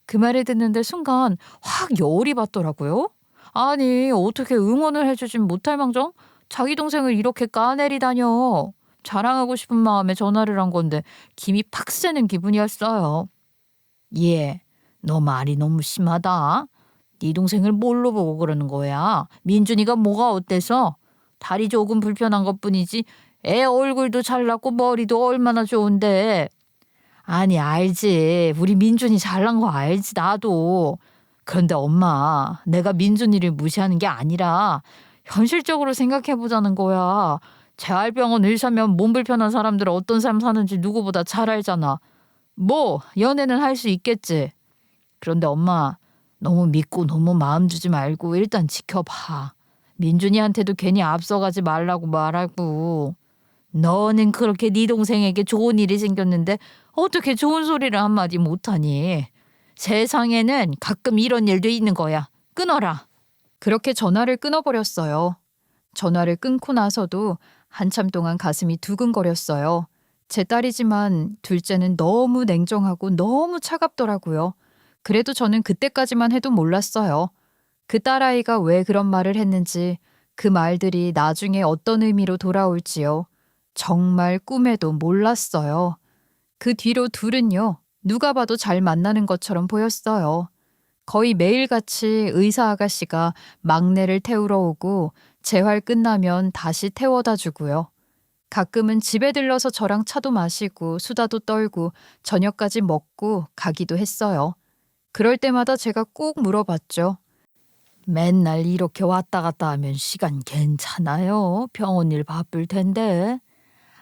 그 말을 듣는데 순간 확 여울이 받더라고요. 아니, 어떻게 응원을 해주진 못할 망정 자기 동생을 이렇게 까내리다녀. 자랑하고 싶은 마음에 전화를 한 건데 김이 팍 새는 기분이었어요. 얘, 너 말이 너무 심하다. 네 동생을 뭘로 보고 그러는 거야? 민준이가 뭐가 어때서? 다리 조금 불편한 것뿐이지 애 얼굴도 잘났고 머리도 얼마나 좋은데. 아니 알지. 우리 민준이 잘난 거 알지 나도. 그런데 엄마, 내가 민준이를 무시하는 게 아니라 현실적으로 생각해보자는 거야. 재활병원 의사면 몸 불편한 사람들 어떤 삶 사는지 누구보다 잘 알잖아. 뭐 연애는 할 수 있겠지. 그런데 엄마, 너무 믿고 너무 마음 주지 말고 일단 지켜봐. 민준이한테도 괜히 앞서가지 말라고 말하고. 너는 그렇게 네 동생에게 좋은 일이 생겼는데 어떻게 좋은 소리를 한마디 못하니. 세상에는 가끔 이런 일도 있는 거야. 끊어라. 그렇게 전화를 끊어버렸어요. 전화를 끊고 나서도 한참 동안 가슴이 두근거렸어요. 제 딸이지만 둘째는 너무 냉정하고 너무 차갑더라고요. 그래도 저는 그때까지만 해도 몰랐어요. 그 딸아이가 왜 그런 말을 했는지, 그 말들이 나중에 어떤 의미로 돌아올지요. 정말 꿈에도 몰랐어요. 그 뒤로 둘은요, 누가 봐도 잘 만나는 것처럼 보였어요. 거의 매일같이 의사 아가씨가 막내를 태우러 오고 재활 끝나면 다시 태워다 주고요. 가끔은 집에 들러서 저랑 차도 마시고 수다도 떨고 저녁까지 먹고 가기도 했어요. 그럴 때마다 제가 꼭 물어봤죠. 맨날 이렇게 왔다 갔다 하면 시간 괜찮아요? 병원 일 바쁠 텐데.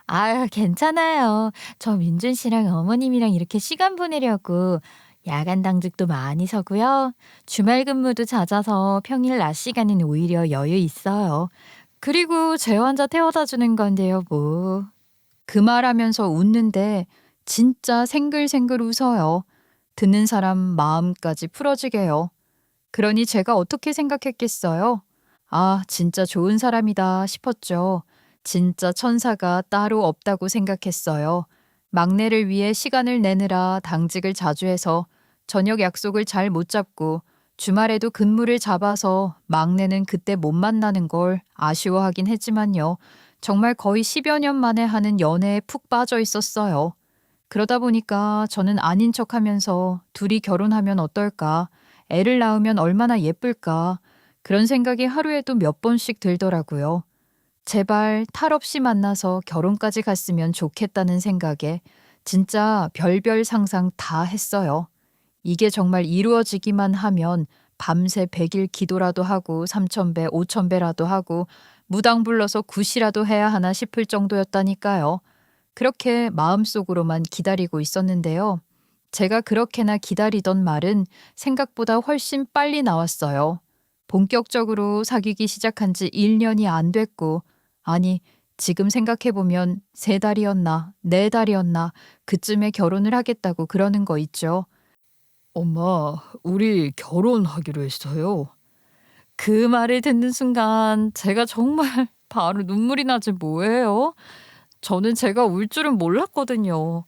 아, 괜찮아요. 저 민준 씨랑 어머님이랑 이렇게 시간 보내려고 야간 당직도 많이 서고요. 주말 근무도 잦아서 평일 낮 시간은 오히려 여유 있어요. 그리고 재환자 태워다 주는 건데요, 뭐. 그 말하면서 웃는데 진짜 생글생글 웃어요. 듣는 사람 마음까지 풀어지게요. 그러니 제가 어떻게 생각했겠어요? 아, 진짜 좋은 사람이다 싶었죠. 진짜 천사가 따로 없다고 생각했어요. 막내를 위해 시간을 내느라 당직을 자주 해서 저녁 약속을 잘 못 잡고 주말에도 근무를 잡아서 막내는 그때 못 만나는 걸 아쉬워하긴 했지만요. 정말 거의 10여 년 만에 하는 연애에 푹 빠져 있었어요. 그러다 보니까 저는 아닌 척하면서 둘이 결혼하면 어떨까? 애를 낳으면 얼마나 예쁠까? 그런 생각이 하루에도 몇 번씩 들더라고요. 제발 탈 없이 만나서 결혼까지 갔으면 좋겠다는 생각에 진짜 별별 상상 다 했어요. 이게 정말 이루어지기만 하면 밤새 100일 기도라도 하고 3000배, 5000배라도 하고 무당 불러서 굿이라도 해야 하나 싶을 정도였다니까요. 그렇게 마음속으로만 기다리고 있었는데요. 제가 그렇게나 기다리던 말은 생각보다 훨씬 빨리 나왔어요. 본격적으로 사귀기 시작한 지 1년이 안 됐고, 아니, 지금 생각해보면 3달이었나, 4달이었나, 그쯤에 결혼을 하겠다고 그러는 거 있죠. 엄마, 우리 결혼하기로 했어요. 그 말을 듣는 순간 제가 정말 바로 눈물이 나지 뭐예요? 저는 제가 울 줄은 몰랐거든요.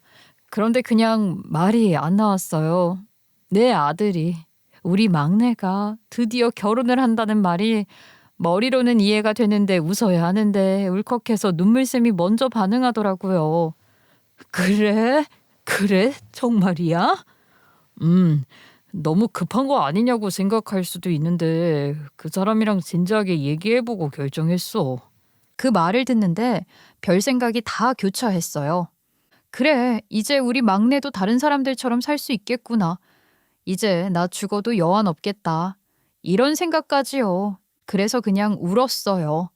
그런데 그냥 말이 안 나왔어요. 내 아들이, 우리 막내가 드디어 결혼을 한다는 말이 머리로는 이해가 되는데 웃어야 하는데 울컥해서 눈물샘이 먼저 반응하더라고요. 그래? 그래? 정말이야? 너무 급한 거 아니냐고 생각할 수도 있는데 그 사람이랑 진지하게 얘기해보고 결정했어. 그 말을 듣는데 별 생각이 다 교차했어요. 그래, 이제 우리 막내도 다른 사람들처럼 살 수 있겠구나. 이제 나 죽어도 여한 없겠다. 이런 생각까지요. 그래서 그냥 울었어요.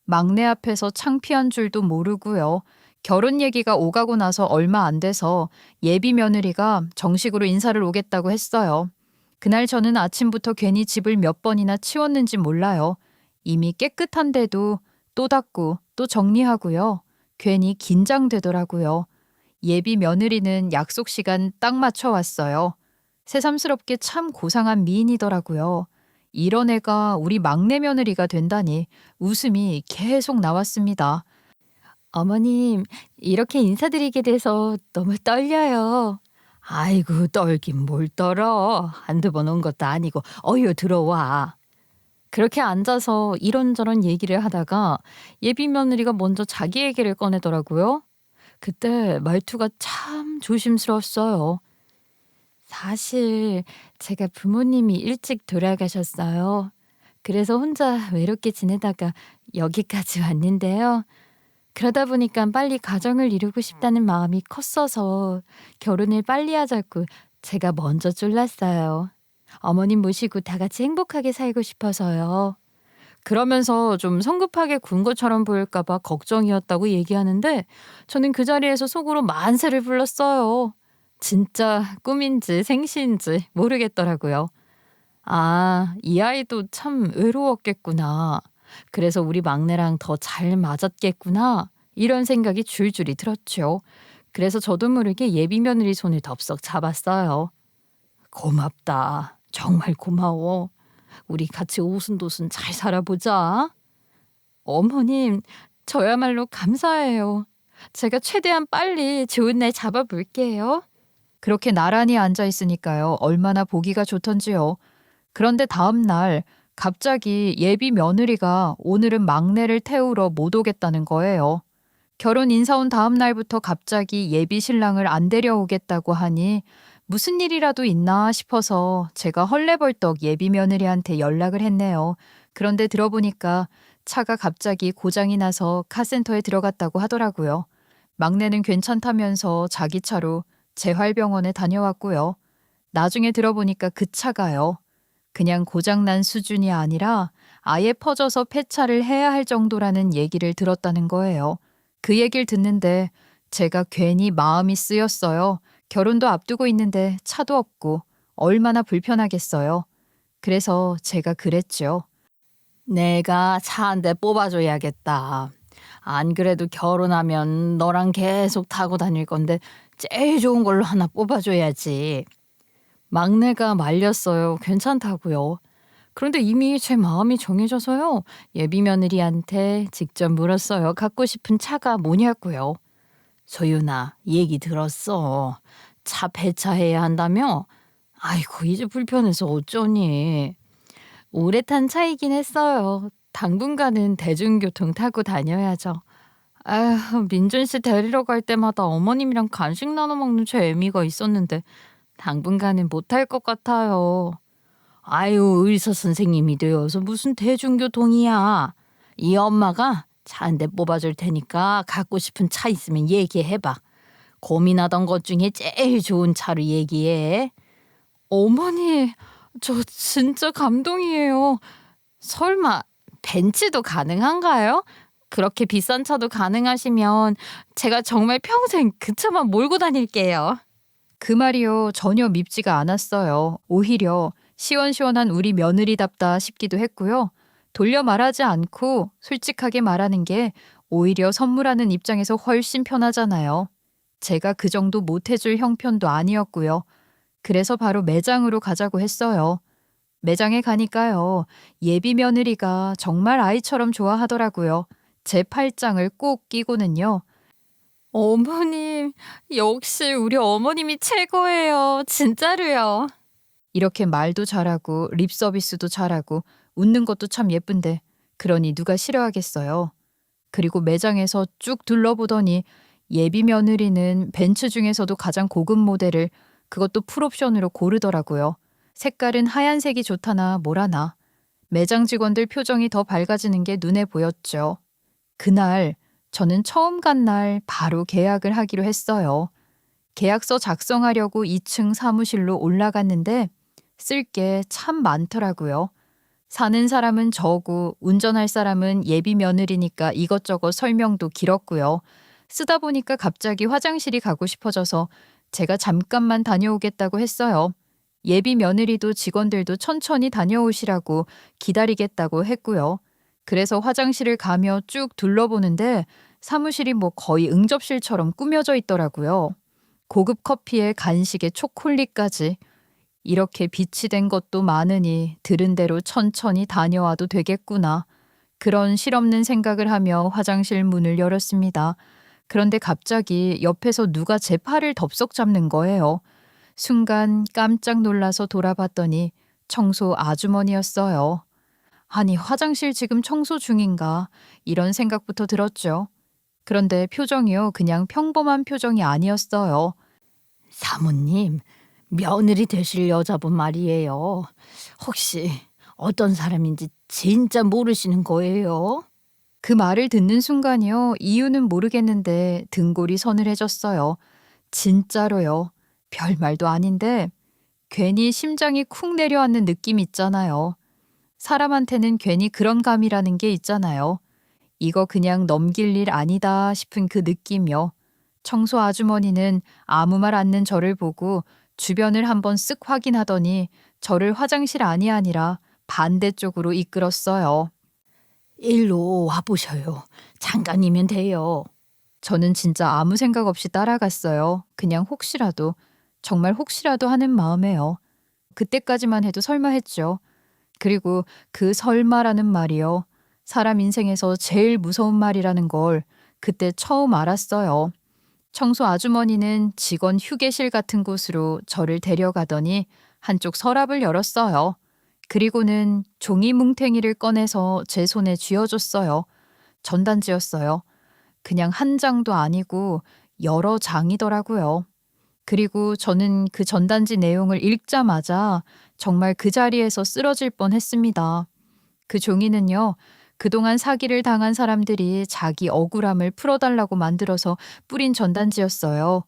막내 앞에서 창피한 줄도 모르고요. 결혼 얘기가 오가고 나서 얼마 안 돼서 예비 며느리가 정식으로 인사를 오겠다고 했어요. 그날 저는 아침부터 괜히 집을 몇 번이나 치웠는지 몰라요. 이미 깨끗한데도 또 닦고 또 정리하고요. 괜히 긴장되더라고요. 예비 며느리는 약속 시간 딱 맞춰 왔어요. 새삼스럽게 참 고상한 미인이더라고요. 이런 애가 우리 막내 며느리가 된다니 웃음이 계속 나왔습니다. 어머님, 이렇게 인사드리게 돼서 너무 떨려요. 아이고, 떨긴 뭘 떨어. 한두 번 온 것도 아니고 어여 들어와. 그렇게 앉아서 이런저런 얘기를 하다가 예비 며느리가 먼저 자기 얘기를 꺼내더라고요. 그때 말투가 참 조심스러웠어요. 사실 제가 부모님이 일찍 돌아가셨어요. 그래서 혼자 외롭게 지내다가 여기까지 왔는데요. 그러다 보니까 빨리 가정을 이루고 싶다는 마음이 컸어서 결혼을 빨리 하자고 제가 먼저 졸랐어요. 어머님 모시고 다 같이 행복하게 살고 싶어서요. 그러면서 좀 성급하게 군 것처럼 보일까 봐 걱정이었다고 얘기하는데 저는 그 자리에서 속으로 만세를 불렀어요. 진짜 꿈인지 생시인지 모르겠더라고요. 아, 이 아이도 참 외로웠겠구나. 그래서 우리 막내랑 더 잘 맞았겠구나. 이런 생각이 줄줄이 들었죠. 그래서 저도 모르게 예비 며느리 손을 덥석 잡았어요. 고맙다. 정말 고마워. 우리 같이 오순도순 잘 살아보자. 어머님, 저야말로 감사해요. 제가 최대한 빨리 좋은 날 잡아볼게요. 그렇게 나란히 앉아 있으니까요. 얼마나 보기가 좋던지요. 그런데 다음 날 갑자기 예비 며느리가 오늘은 막내를 태우러 못 오겠다는 거예요. 결혼 인사 온 다음 날부터 갑자기 예비 신랑을 안 데려오겠다고 하니 무슨 일이라도 있나 싶어서 제가 헐레벌떡 예비 며느리한테 연락을 했네요. 그런데 들어보니까 차가 갑자기 고장이 나서 카센터에 들어갔다고 하더라고요. 막내는 괜찮다면서 자기 차로 재활병원에 다녀왔고요. 나중에 들어보니까 그 차가요. 그냥 고장난 수준이 아니라 아예 퍼져서 폐차를 해야 할 정도라는 얘기를 들었다는 거예요. 그 얘기를 듣는데 제가 괜히 마음이 쓰였어요. 결혼도 앞두고 있는데 차도 없고 얼마나 불편하겠어요. 그래서 제가 그랬죠. 내가 차 한 대 뽑아줘야겠다. 안 그래도 결혼하면 너랑 계속 타고 다닐 건데 제일 좋은 걸로 하나 뽑아줘야지. 막내가 말렸어요. 괜찮다고요. 그런데 이미 제 마음이 정해져서요. 예비 며느리한테 직접 물었어요. 갖고 싶은 차가 뭐냐고요. 소윤아, 얘기 들었어. 차 폐차해야 한다며? 아이고, 이제 불편해서 어쩌니. 오래 탄 차이긴 했어요. 당분간은 대중교통 타고 다녀야죠. 아휴, 민준 씨 데리러 갈 때마다 어머님이랑 간식 나눠 먹는 재미가 있었는데 당분간은 못할 것 같아요. 아유, 의사 선생님이 되어서 무슨 대중교통이야. 이 엄마가 차 한 대 뽑아줄 테니까 갖고 싶은 차 있으면 얘기해봐. 고민하던 것 중에 제일 좋은 차로 얘기해. 어머니, 저 진짜 감동이에요. 설마 벤츠도 가능한가요? 그렇게 비싼 차도 가능하시면 제가 정말 평생 그 차만 몰고 다닐게요. 그 말이요, 전혀 밉지가 않았어요. 오히려 시원시원한 우리 며느리답다 싶기도 했고요. 돌려 말하지 않고 솔직하게 말하는 게 오히려 선물하는 입장에서 훨씬 편하잖아요. 제가 그 정도 못해줄 형편도 아니었고요. 그래서 바로 매장으로 가자고 했어요. 매장에 가니까요, 예비 며느리가 정말 아이처럼 좋아하더라고요. 제 팔짱을 꼭 끼고는요. 어머님, 역시 우리 어머님이 최고예요. 진짜로요. 이렇게 말도 잘하고 립 서비스도 잘하고 웃는 것도 참 예쁜데 그러니 누가 싫어하겠어요. 그리고 매장에서 쭉 둘러보더니 예비 며느리는 벤츠 중에서도 가장 고급 모델을 그것도 풀옵션으로 고르더라고요. 색깔은 하얀색이 좋다나 뭐라나. 매장 직원들 표정이 더 밝아지는 게 눈에 보였죠. 그날 저는 처음 간 날 바로 계약을 하기로 했어요. 계약서 작성하려고 2층 사무실로 올라갔는데 쓸 게 참 많더라고요. 사는 사람은 저고 운전할 사람은 예비 며느리니까 이것저것 설명도 길었고요. 쓰다 보니까 갑자기 화장실이 가고 싶어져서 제가 잠깐만 다녀오겠다고 했어요. 예비 며느리도 직원들도 천천히 다녀오시라고 기다리겠다고 했고요. 그래서 화장실을 가며 쭉 둘러보는데 사무실이 뭐 거의 응접실처럼 꾸며져 있더라고요. 고급 커피에 간식에 초콜릿까지. 이렇게 빛이 된 것도 많으니 들은 대로 천천히 다녀와도 되겠구나. 그런 실없는 생각을 하며 화장실 문을 열었습니다. 그런데 갑자기 옆에서 누가 제 팔을 덥석 잡는 거예요. 순간 깜짝 놀라서 돌아봤더니 청소 아주머니였어요. 아니, 화장실 지금 청소 중인가? 이런 생각부터 들었죠. 그런데 표정이요, 그냥 평범한 표정이 아니었어요. 사모님, 며느리 되실 여자분 말이에요. 혹시 어떤 사람인지 진짜 모르시는 거예요? 그 말을 듣는 순간이요, 이유는 모르겠는데 등골이 서늘해졌어요. 진짜로요. 별 말도 아닌데 괜히 심장이 쿵 내려앉는 느낌 있잖아요. 사람한테는 괜히 그런 감이라는 게 있잖아요. 이거 그냥 넘길 일 아니다 싶은 그 느낌이요. 청소 아주머니는 아무 말 않는 저를 보고 주변을 한번 쓱 확인하더니 저를 화장실 안이 아니라 반대쪽으로 이끌었어요. 일로 와보셔요. 잠깐이면 돼요. 저는 진짜 아무 생각 없이 따라갔어요. 그냥 혹시라도, 정말 혹시라도 하는 마음에요. 그때까지만 해도 설마 했죠. 그리고 그 설마라는 말이요. 사람 인생에서 제일 무서운 말이라는 걸 그때 처음 알았어요. 청소 아주머니는 직원 휴게실 같은 곳으로 저를 데려가더니 한쪽 서랍을 열었어요. 그리고는 종이 뭉탱이를 꺼내서 제 손에 쥐어줬어요. 전단지였어요. 그냥 한 장도 아니고 여러 장이더라고요. 그리고 저는 그 전단지 내용을 읽자마자 정말 그 자리에서 쓰러질 뻔했습니다. 그 종이는요, 그동안 사기를 당한 사람들이 자기 억울함을 풀어달라고 만들어서 뿌린 전단지였어요.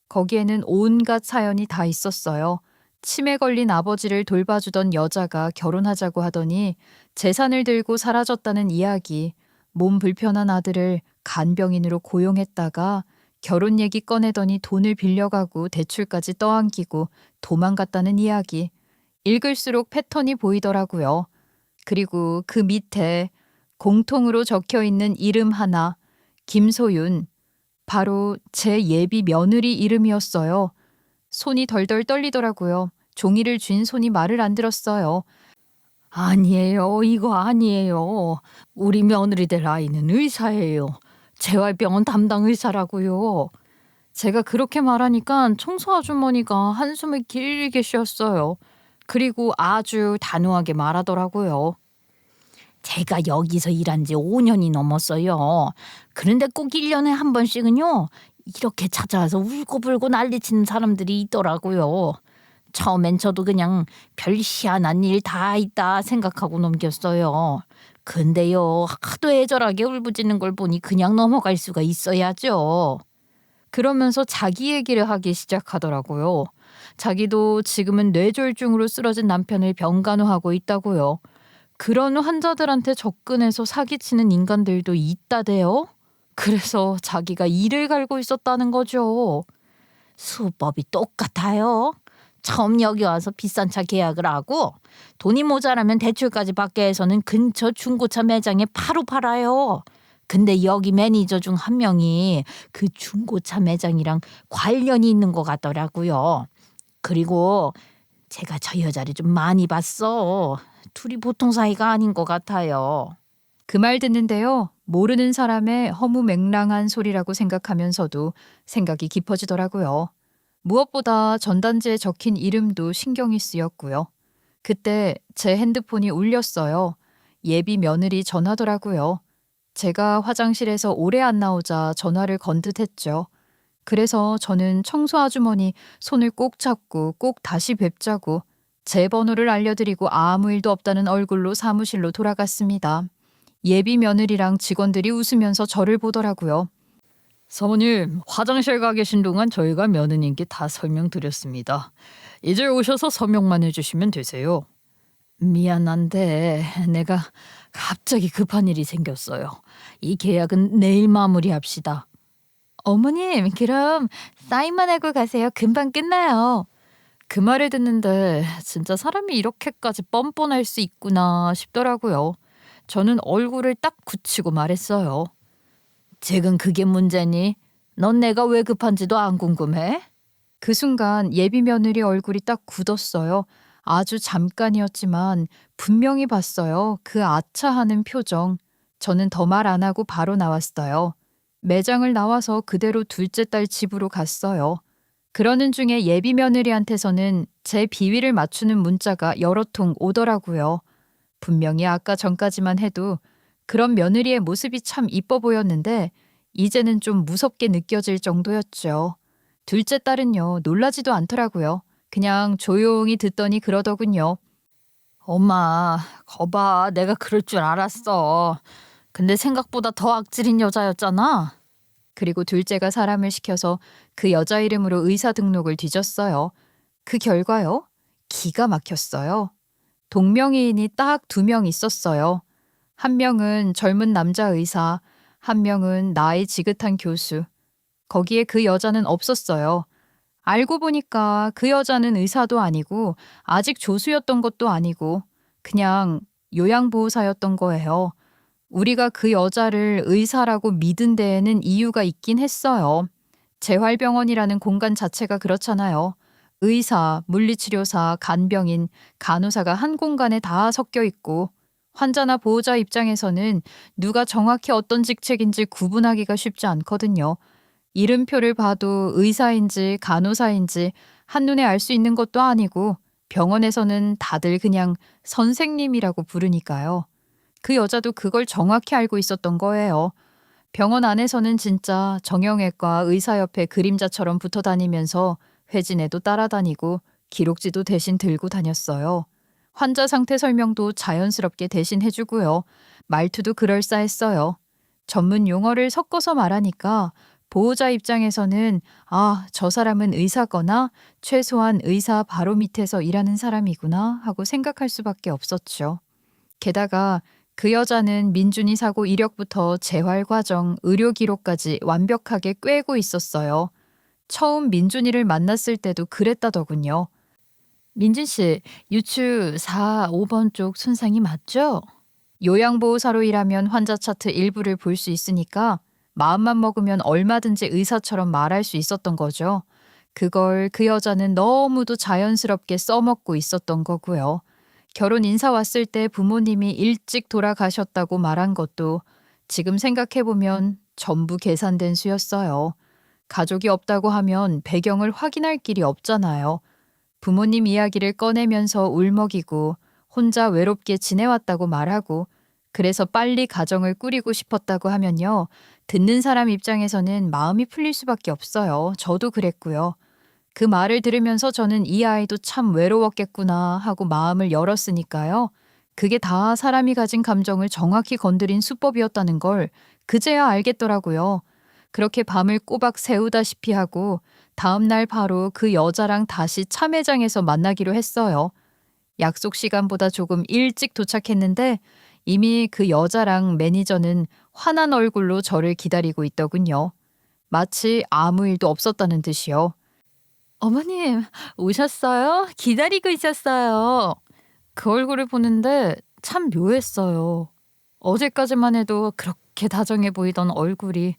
거기에는 온갖 사연이 다 있었어요. 치매 걸린 아버지를 돌봐주던 여자가 결혼하자고 하더니 재산을 들고 사라졌다는 이야기, 몸 불편한 아들을 간병인으로 고용했다가 결혼 얘기 꺼내더니 돈을 빌려가고 대출까지 떠안기고 도망갔다는 이야기. 읽을수록 패턴이 보이더라고요. 그리고 그 밑에 공통으로 적혀 있는 이름 하나, 김소윤. 바로 제 예비 며느리 이름이었어요. 손이 덜덜 떨리더라고요. 종이를 쥔 손이 말을 안 들었어요. 아니에요. 이거 아니에요. 우리 며느리 될 아이는 의사예요. 재활병원 담당 의사라고요. 제가 그렇게 말하니까 청소 아주머니가 한숨을 길게 쉬었어요. 그리고 아주 단호하게 말하더라고요. 제가 여기서 일한 지 5년이 넘었어요. 그런데 꼭 1년에 한 번씩은요. 이렇게 찾아와서 울고불고 난리치는 사람들이 있더라고요. 처음엔 저도 그냥 별 희한한 일 다 있다 생각하고 넘겼어요. 근데요. 하도 애절하게 울부짖는 걸 보니 그냥 넘어갈 수가 있어야죠. 그러면서 자기 얘기를 하기 시작하더라고요. 자기도 지금은 뇌졸중으로 쓰러진 남편을 병간호하고 있다고요. 그런 환자들한테 접근해서 사기치는 인간들도 있다대요. 그래서 자기가 이를 갈고 있었다는 거죠. 수법이 똑같아요. 처음 여기 와서 비싼 차 계약을 하고 돈이 모자라면 대출까지 받게 해서는 근처 중고차 매장에 바로 팔아요. 근데 여기 매니저 중 한 명이 그 중고차 매장이랑 관련이 있는 것 같더라고요. 그리고 제가 저 여자를 좀 많이 봤어. 둘이 보통 사이가 아닌 것 같아요. 그 말 듣는데요. 모르는 사람의 허무맹랑한 소리라고 생각하면서도 생각이 깊어지더라고요. 무엇보다 전단지에 적힌 이름도 신경이 쓰였고요. 그때 제 핸드폰이 울렸어요. 예비 며느리 전화더라고요. 제가 화장실에서 오래 안 나오자 전화를 건 듯했죠. 그래서 저는 청소 아주머니 손을 꼭 잡고 꼭 다시 뵙자고 제 번호를 알려드리고 아무 일도 없다는 얼굴로 사무실로 돌아갔습니다. 예비 며느리랑 직원들이 웃으면서 저를 보더라고요. 사모님, 화장실 가 계신 동안 저희가 며느님께 다 설명드렸습니다. 이제 오셔서 서명만 해주시면 되세요. 미안한데 내가 갑자기 급한 일이 생겼어요. 이 계약은 내일 마무리합시다. 어머님, 그럼 사인만 하고 가세요. 금방 끝나요. 그 말을 듣는데 진짜 사람이 이렇게까지 뻔뻔할 수 있구나 싶더라고요. 저는 얼굴을 딱 굳히고 말했어요. 지금 그게 문제니? 넌 내가 왜 급한지도 안 궁금해? 그 순간 예비 며느리 얼굴이 딱 굳었어요. 아주 잠깐이었지만 분명히 봤어요. 그 아차하는 표정. 저는 더 말 안 하고 바로 나왔어요. 매장을 나와서 그대로 둘째 딸 집으로 갔어요. 그러는 중에 예비 며느리한테서는 제 비위를 맞추는 문자가 여러 통 오더라고요. 분명히 아까 전까지만 해도 그런 며느리의 모습이 참 이뻐 보였는데 이제는 좀 무섭게 느껴질 정도였죠. 둘째 딸은요, 놀라지도 않더라고요. 그냥 조용히 듣더니 그러더군요. 엄마, 거봐. 내가 그럴 줄 알았어. 근데 생각보다 더 악질인 여자였잖아. 그리고 둘째가 사람을 시켜서 그 여자 이름으로 의사 등록을 뒤졌어요. 그 결과요? 기가 막혔어요. 동명이인이 딱 2명 있었어요. 한 명은 젊은 남자 의사, 한 명은 나이 지긋한 교수. 거기에 그 여자는 없었어요. 알고 보니까 그 여자는 의사도 아니고 아직 조수였던 것도 아니고 그냥 요양보호사였던 거예요. 우리가 그 여자를 의사라고 믿은 데에는 이유가 있긴 했어요. 재활병원이라는 공간 자체가 그렇잖아요. 의사, 물리치료사, 간병인, 간호사가 한 공간에 다 섞여 있고 환자나 보호자 입장에서는 누가 정확히 어떤 직책인지 구분하기가 쉽지 않거든요. 이름표를 봐도 의사인지 간호사인지 한눈에 알 수 있는 것도 아니고 병원에서는 다들 그냥 선생님이라고 부르니까요. 그 여자도 그걸 정확히 알고 있었던 거예요. 병원 안에서는 진짜 정형외과 의사 옆에 그림자처럼 붙어 다니면서 회진에도 따라다니고 기록지도 대신 들고 다녔어요. 환자 상태 설명도 자연스럽게 대신 해주고요. 말투도 그럴싸했어요. 전문 용어를 섞어서 말하니까 보호자 입장에서는 저 사람은 의사거나 최소한 의사 바로 밑에서 일하는 사람이구나 하고 생각할 수밖에 없었죠. 게다가 그 여자는 민준이 사고 이력부터 재활 과정, 의료 기록까지 완벽하게 꿰고 있었어요. 처음 민준이를 만났을 때도 그랬다더군요. 민준 씨, 유추 4, 5번 쪽 손상이 맞죠? 요양보호사로 일하면 환자 차트 일부를 볼 수 있으니까 마음만 먹으면 얼마든지 의사처럼 말할 수 있었던 거죠. 그걸 그 여자는 너무도 자연스럽게 써먹고 있었던 거고요. 결혼 인사 왔을 때 부모님이 일찍 돌아가셨다고 말한 것도 지금 생각해보면 전부 계산된 수였어요. 가족이 없다고 하면 배경을 확인할 길이 없잖아요. 부모님 이야기를 꺼내면서 울먹이고 혼자 외롭게 지내왔다고 말하고 그래서 빨리 가정을 꾸리고 싶었다고 하면요. 듣는 사람 입장에서는 마음이 풀릴 수밖에 없어요. 저도 그랬고요. 그 말을 들으면서 저는 이 아이도 참 외로웠겠구나 하고 마음을 열었으니까요. 그게 다 사람이 가진 감정을 정확히 건드린 수법이었다는 걸 그제야 알겠더라고요. 그렇게 밤을 꼬박 새우다시피 하고 다음 날 바로 그 여자랑 다시 참회장에서 만나기로 했어요. 약속 시간보다 조금 일찍 도착했는데 이미 그 여자랑 매니저는 환한 얼굴로 저를 기다리고 있더군요. 마치 아무 일도 없었다는 듯이요. 어머님, 오셨어요? 기다리고 있었어요. 그 얼굴을 보는데 참 묘했어요. 어제까지만 해도 그렇게 다정해 보이던 얼굴이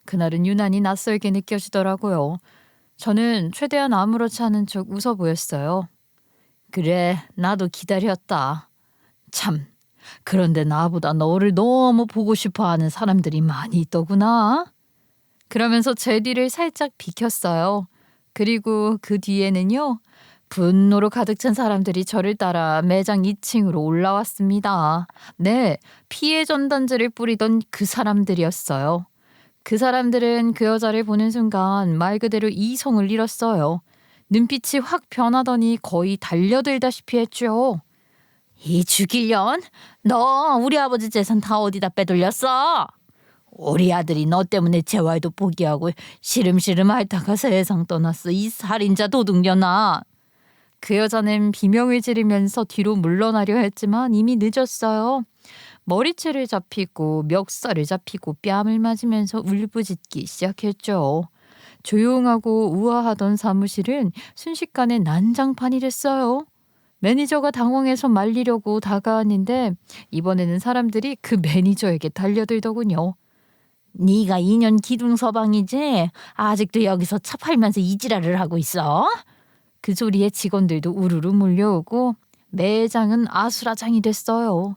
그날은 유난히 낯설게 느껴지더라고요. 저는 최대한 아무렇지 않은 척 웃어 보였어요. 그래, 나도 기다렸다. 참, 그런데 나보다 너를 너무 보고 싶어 하는 사람들이 많이 있더구나. 그러면서 제 뒤를 살짝 비켰어요. 그리고 그 뒤에는요. 분노로 가득 찬 사람들이 저를 따라 매장 2층으로 올라왔습니다. 네, 피해 전단지를 뿌리던 그 사람들이었어요. 그 사람들은 그 여자를 보는 순간 말 그대로 이성을 잃었어요. 눈빛이 확 변하더니 거의 달려들다시피 했죠. 이 죽일년? 너 우리 아버지 재산 다 어디다 빼돌렸어? 우리 아들이 너 때문에 재활도 포기하고 시름시름 앓다가 세상 떠났어. 이 살인자 도둑년아. 그 여자는 비명을 지르면서 뒤로 물러나려 했지만 이미 늦었어요. 머리채를 잡히고 멱살을 잡히고 뺨을 맞으면서 울부짖기 시작했죠. 조용하고 우아하던 사무실은 순식간에 난장판이 됐어요. 매니저가 당황해서 말리려고 다가왔는데 이번에는 사람들이 그 매니저에게 달려들더군요. 네가 2년 기둥 서방이지? 아직도 여기서 차 팔면서 이 지랄을 하고 있어? 그 소리에 직원들도 우르르 몰려오고 매장은 아수라장이 됐어요.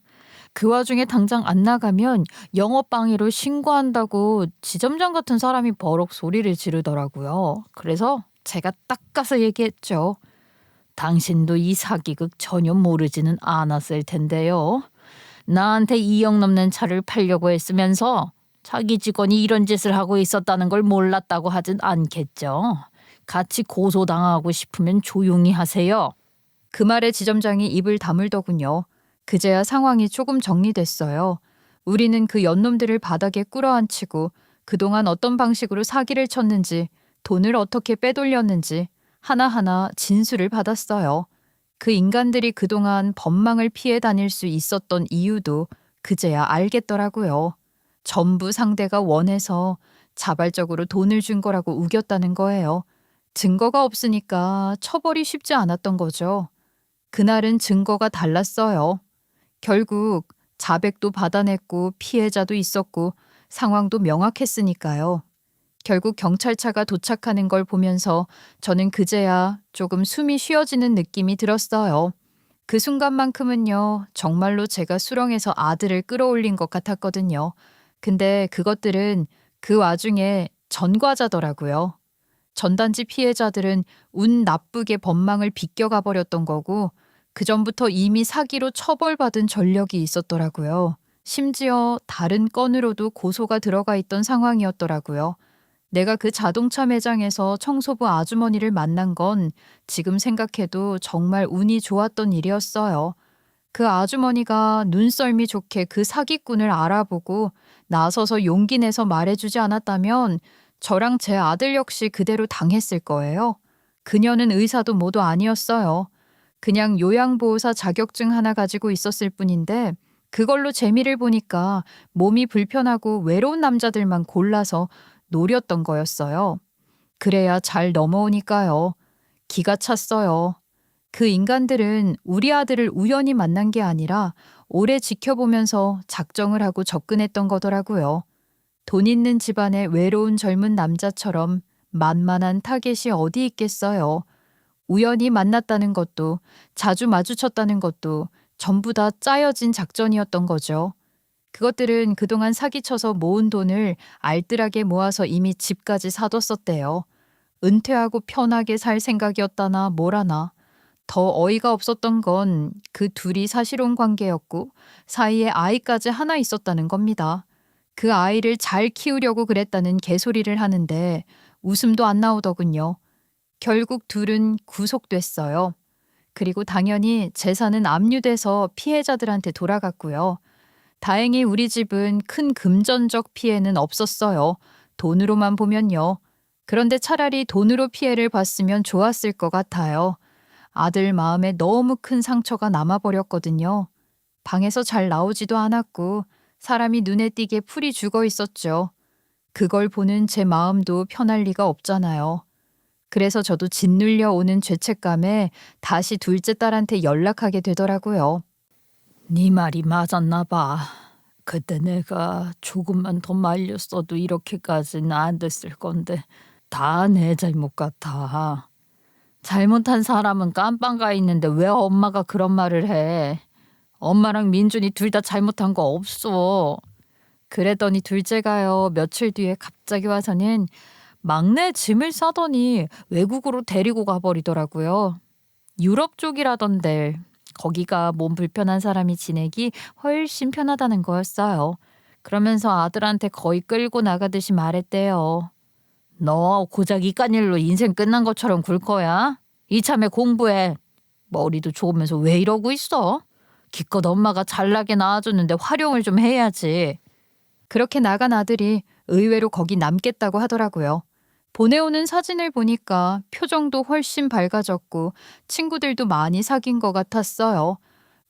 그 와중에 당장 안 나가면 영업방해로 신고한다고 지점장 같은 사람이 버럭 소리를 지르더라고요. 그래서 제가 딱 가서 얘기했죠. 당신도 이 사기극 전혀 모르지는 않았을 텐데요. 나한테 2억 넘는 차를 팔려고 했으면서 자기 직원이 이런 짓을 하고 있었다는 걸 몰랐다고 하진 않겠죠. 같이 고소당하고 싶으면 조용히 하세요. 그 말에 지점장이 입을 다물더군요. 그제야 상황이 조금 정리됐어요. 우리는 그 연놈들을 바닥에 꿇어앉히고 그동안 어떤 방식으로 사기를 쳤는지 돈을 어떻게 빼돌렸는지 하나하나 진술을 받았어요. 그 인간들이 그동안 법망을 피해 다닐 수 있었던 이유도 그제야 알겠더라고요. 전부 상대가 원해서 자발적으로 돈을 준 거라고 우겼다는 거예요. 증거가 없으니까 처벌이 쉽지 않았던 거죠. 그날은 증거가 달랐어요. 결국 자백도 받아냈고 피해자도 있었고 상황도 명확했으니까요. 결국 경찰차가 도착하는 걸 보면서 저는 그제야 조금 숨이 쉬어지는 느낌이 들었어요. 그 순간만큼은요, 정말로 제가 수렁에서 아들을 끌어올린 것 같았거든요. 근데 그것들은 그 와중에 전과자더라고요. 전단지 피해자들은 운 나쁘게 법망을 비껴가 버렸던 거고 그전부터 이미 사기로 처벌받은 전력이 있었더라고요. 심지어 다른 건으로도 고소가 들어가 있던 상황이었더라고요. 내가 그 자동차 매장에서 청소부 아주머니를 만난 건 지금 생각해도 정말 운이 좋았던 일이었어요. 그 아주머니가 눈썰미 좋게 그 사기꾼을 알아보고 나서서 용기 내서 말해주지 않았다면 저랑 제 아들 역시 그대로 당했을 거예요. 그녀는 의사도 모두 아니었어요. 그냥 요양보호사 자격증 하나 가지고 있었을 뿐인데 그걸로 재미를 보니까 몸이 불편하고 외로운 남자들만 골라서 노렸던 거였어요. 그래야 잘 넘어오니까요. 기가 찼어요. 그 인간들은 우리 아들을 우연히 만난 게 아니라 오래 지켜보면서 작정을 하고 접근했던 거더라고요. 돈 있는 집안의 외로운 젊은 남자처럼 만만한 타겟이 어디 있겠어요. 우연히 만났다는 것도 자주 마주쳤다는 것도 전부 다 짜여진 작전이었던 거죠. 그것들은 그동안 사기쳐서 모은 돈을 알뜰하게 모아서 이미 집까지 사뒀었대요. 은퇴하고 편하게 살 생각이었다나 뭐라나. 더 어이가 없었던 건 그 둘이 사실혼 관계였고 사이에 아이까지 하나 있었다는 겁니다. 그 아이를 잘 키우려고 그랬다는 개소리를 하는데 웃음도 안 나오더군요. 결국 둘은 구속됐어요. 그리고 당연히 재산은 압류돼서 피해자들한테 돌아갔고요. 다행히 우리 집은 큰 금전적 피해는 없었어요. 돈으로만 보면요. 그런데 차라리 돈으로 피해를 봤으면 좋았을 것 같아요. 아들 마음에 너무 큰 상처가 남아버렸거든요. 방에서 잘 나오지도 않았고 사람이 눈에 띄게 풀이 죽어 있었죠. 그걸 보는 제 마음도 편할 리가 없잖아요. 그래서 저도 짓눌려 오는 죄책감에 다시 둘째 딸한테 연락하게 되더라고요. 네 말이 맞았나 봐. 그때 내가 조금만 더 말렸어도 이렇게까지는 안 됐을 건데 다 내 잘못 같아. 잘못한 사람은 깜빵 가 있는데 왜 엄마가 그런 말을 해. 엄마랑 민준이 둘 다 잘못한 거 없어. 그랬더니 둘째가요, 며칠 뒤에 갑자기 와서는 막내 짐을 싸더니 외국으로 데리고 가버리더라고요. 유럽 쪽이라던데 거기가 몸 불편한 사람이 지내기 훨씬 편하다는 거였어요. 그러면서 아들한테 거의 끌고 나가듯이 말했대요. 너 고작 이깟 일로 인생 끝난 것처럼 굴 거야? 이참에 공부해. 머리도 좋으면서 왜 이러고 있어? 기껏 엄마가 잘나게 낳아줬는데 활용을 좀 해야지. 그렇게 나간 아들이 의외로 거기 남겠다고 하더라고요. 보내오는 사진을 보니까 표정도 훨씬 밝아졌고 친구들도 많이 사귄 것 같았어요.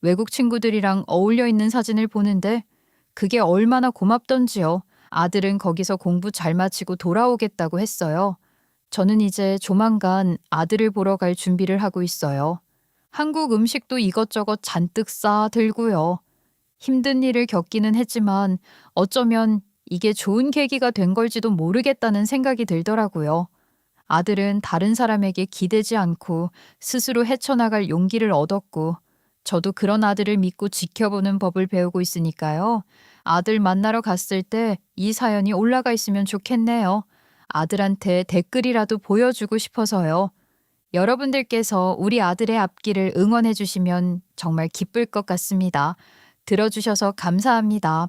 외국 친구들이랑 어울려 있는 사진을 보는데 그게 얼마나 고맙던지요. 아들은 거기서 공부 잘 마치고 돌아오겠다고 했어요. 저는 이제 조만간 아들을 보러 갈 준비를 하고 있어요. 한국 음식도 이것저것 잔뜩 싸 들고요. 힘든 일을 겪기는 했지만 어쩌면 이게 좋은 계기가 된 걸지도 모르겠다는 생각이 들더라고요. 아들은 다른 사람에게 기대지 않고 스스로 헤쳐나갈 용기를 얻었고 저도 그런 아들을 믿고 지켜보는 법을 배우고 있으니까요. 아들 만나러 갔을 때 이 사연이 올라가 있으면 좋겠네요. 아들한테 댓글이라도 보여주고 싶어서요. 여러분들께서 우리 아들의 앞길을 응원해 주시면 정말 기쁠 것 같습니다. 들어주셔서 감사합니다.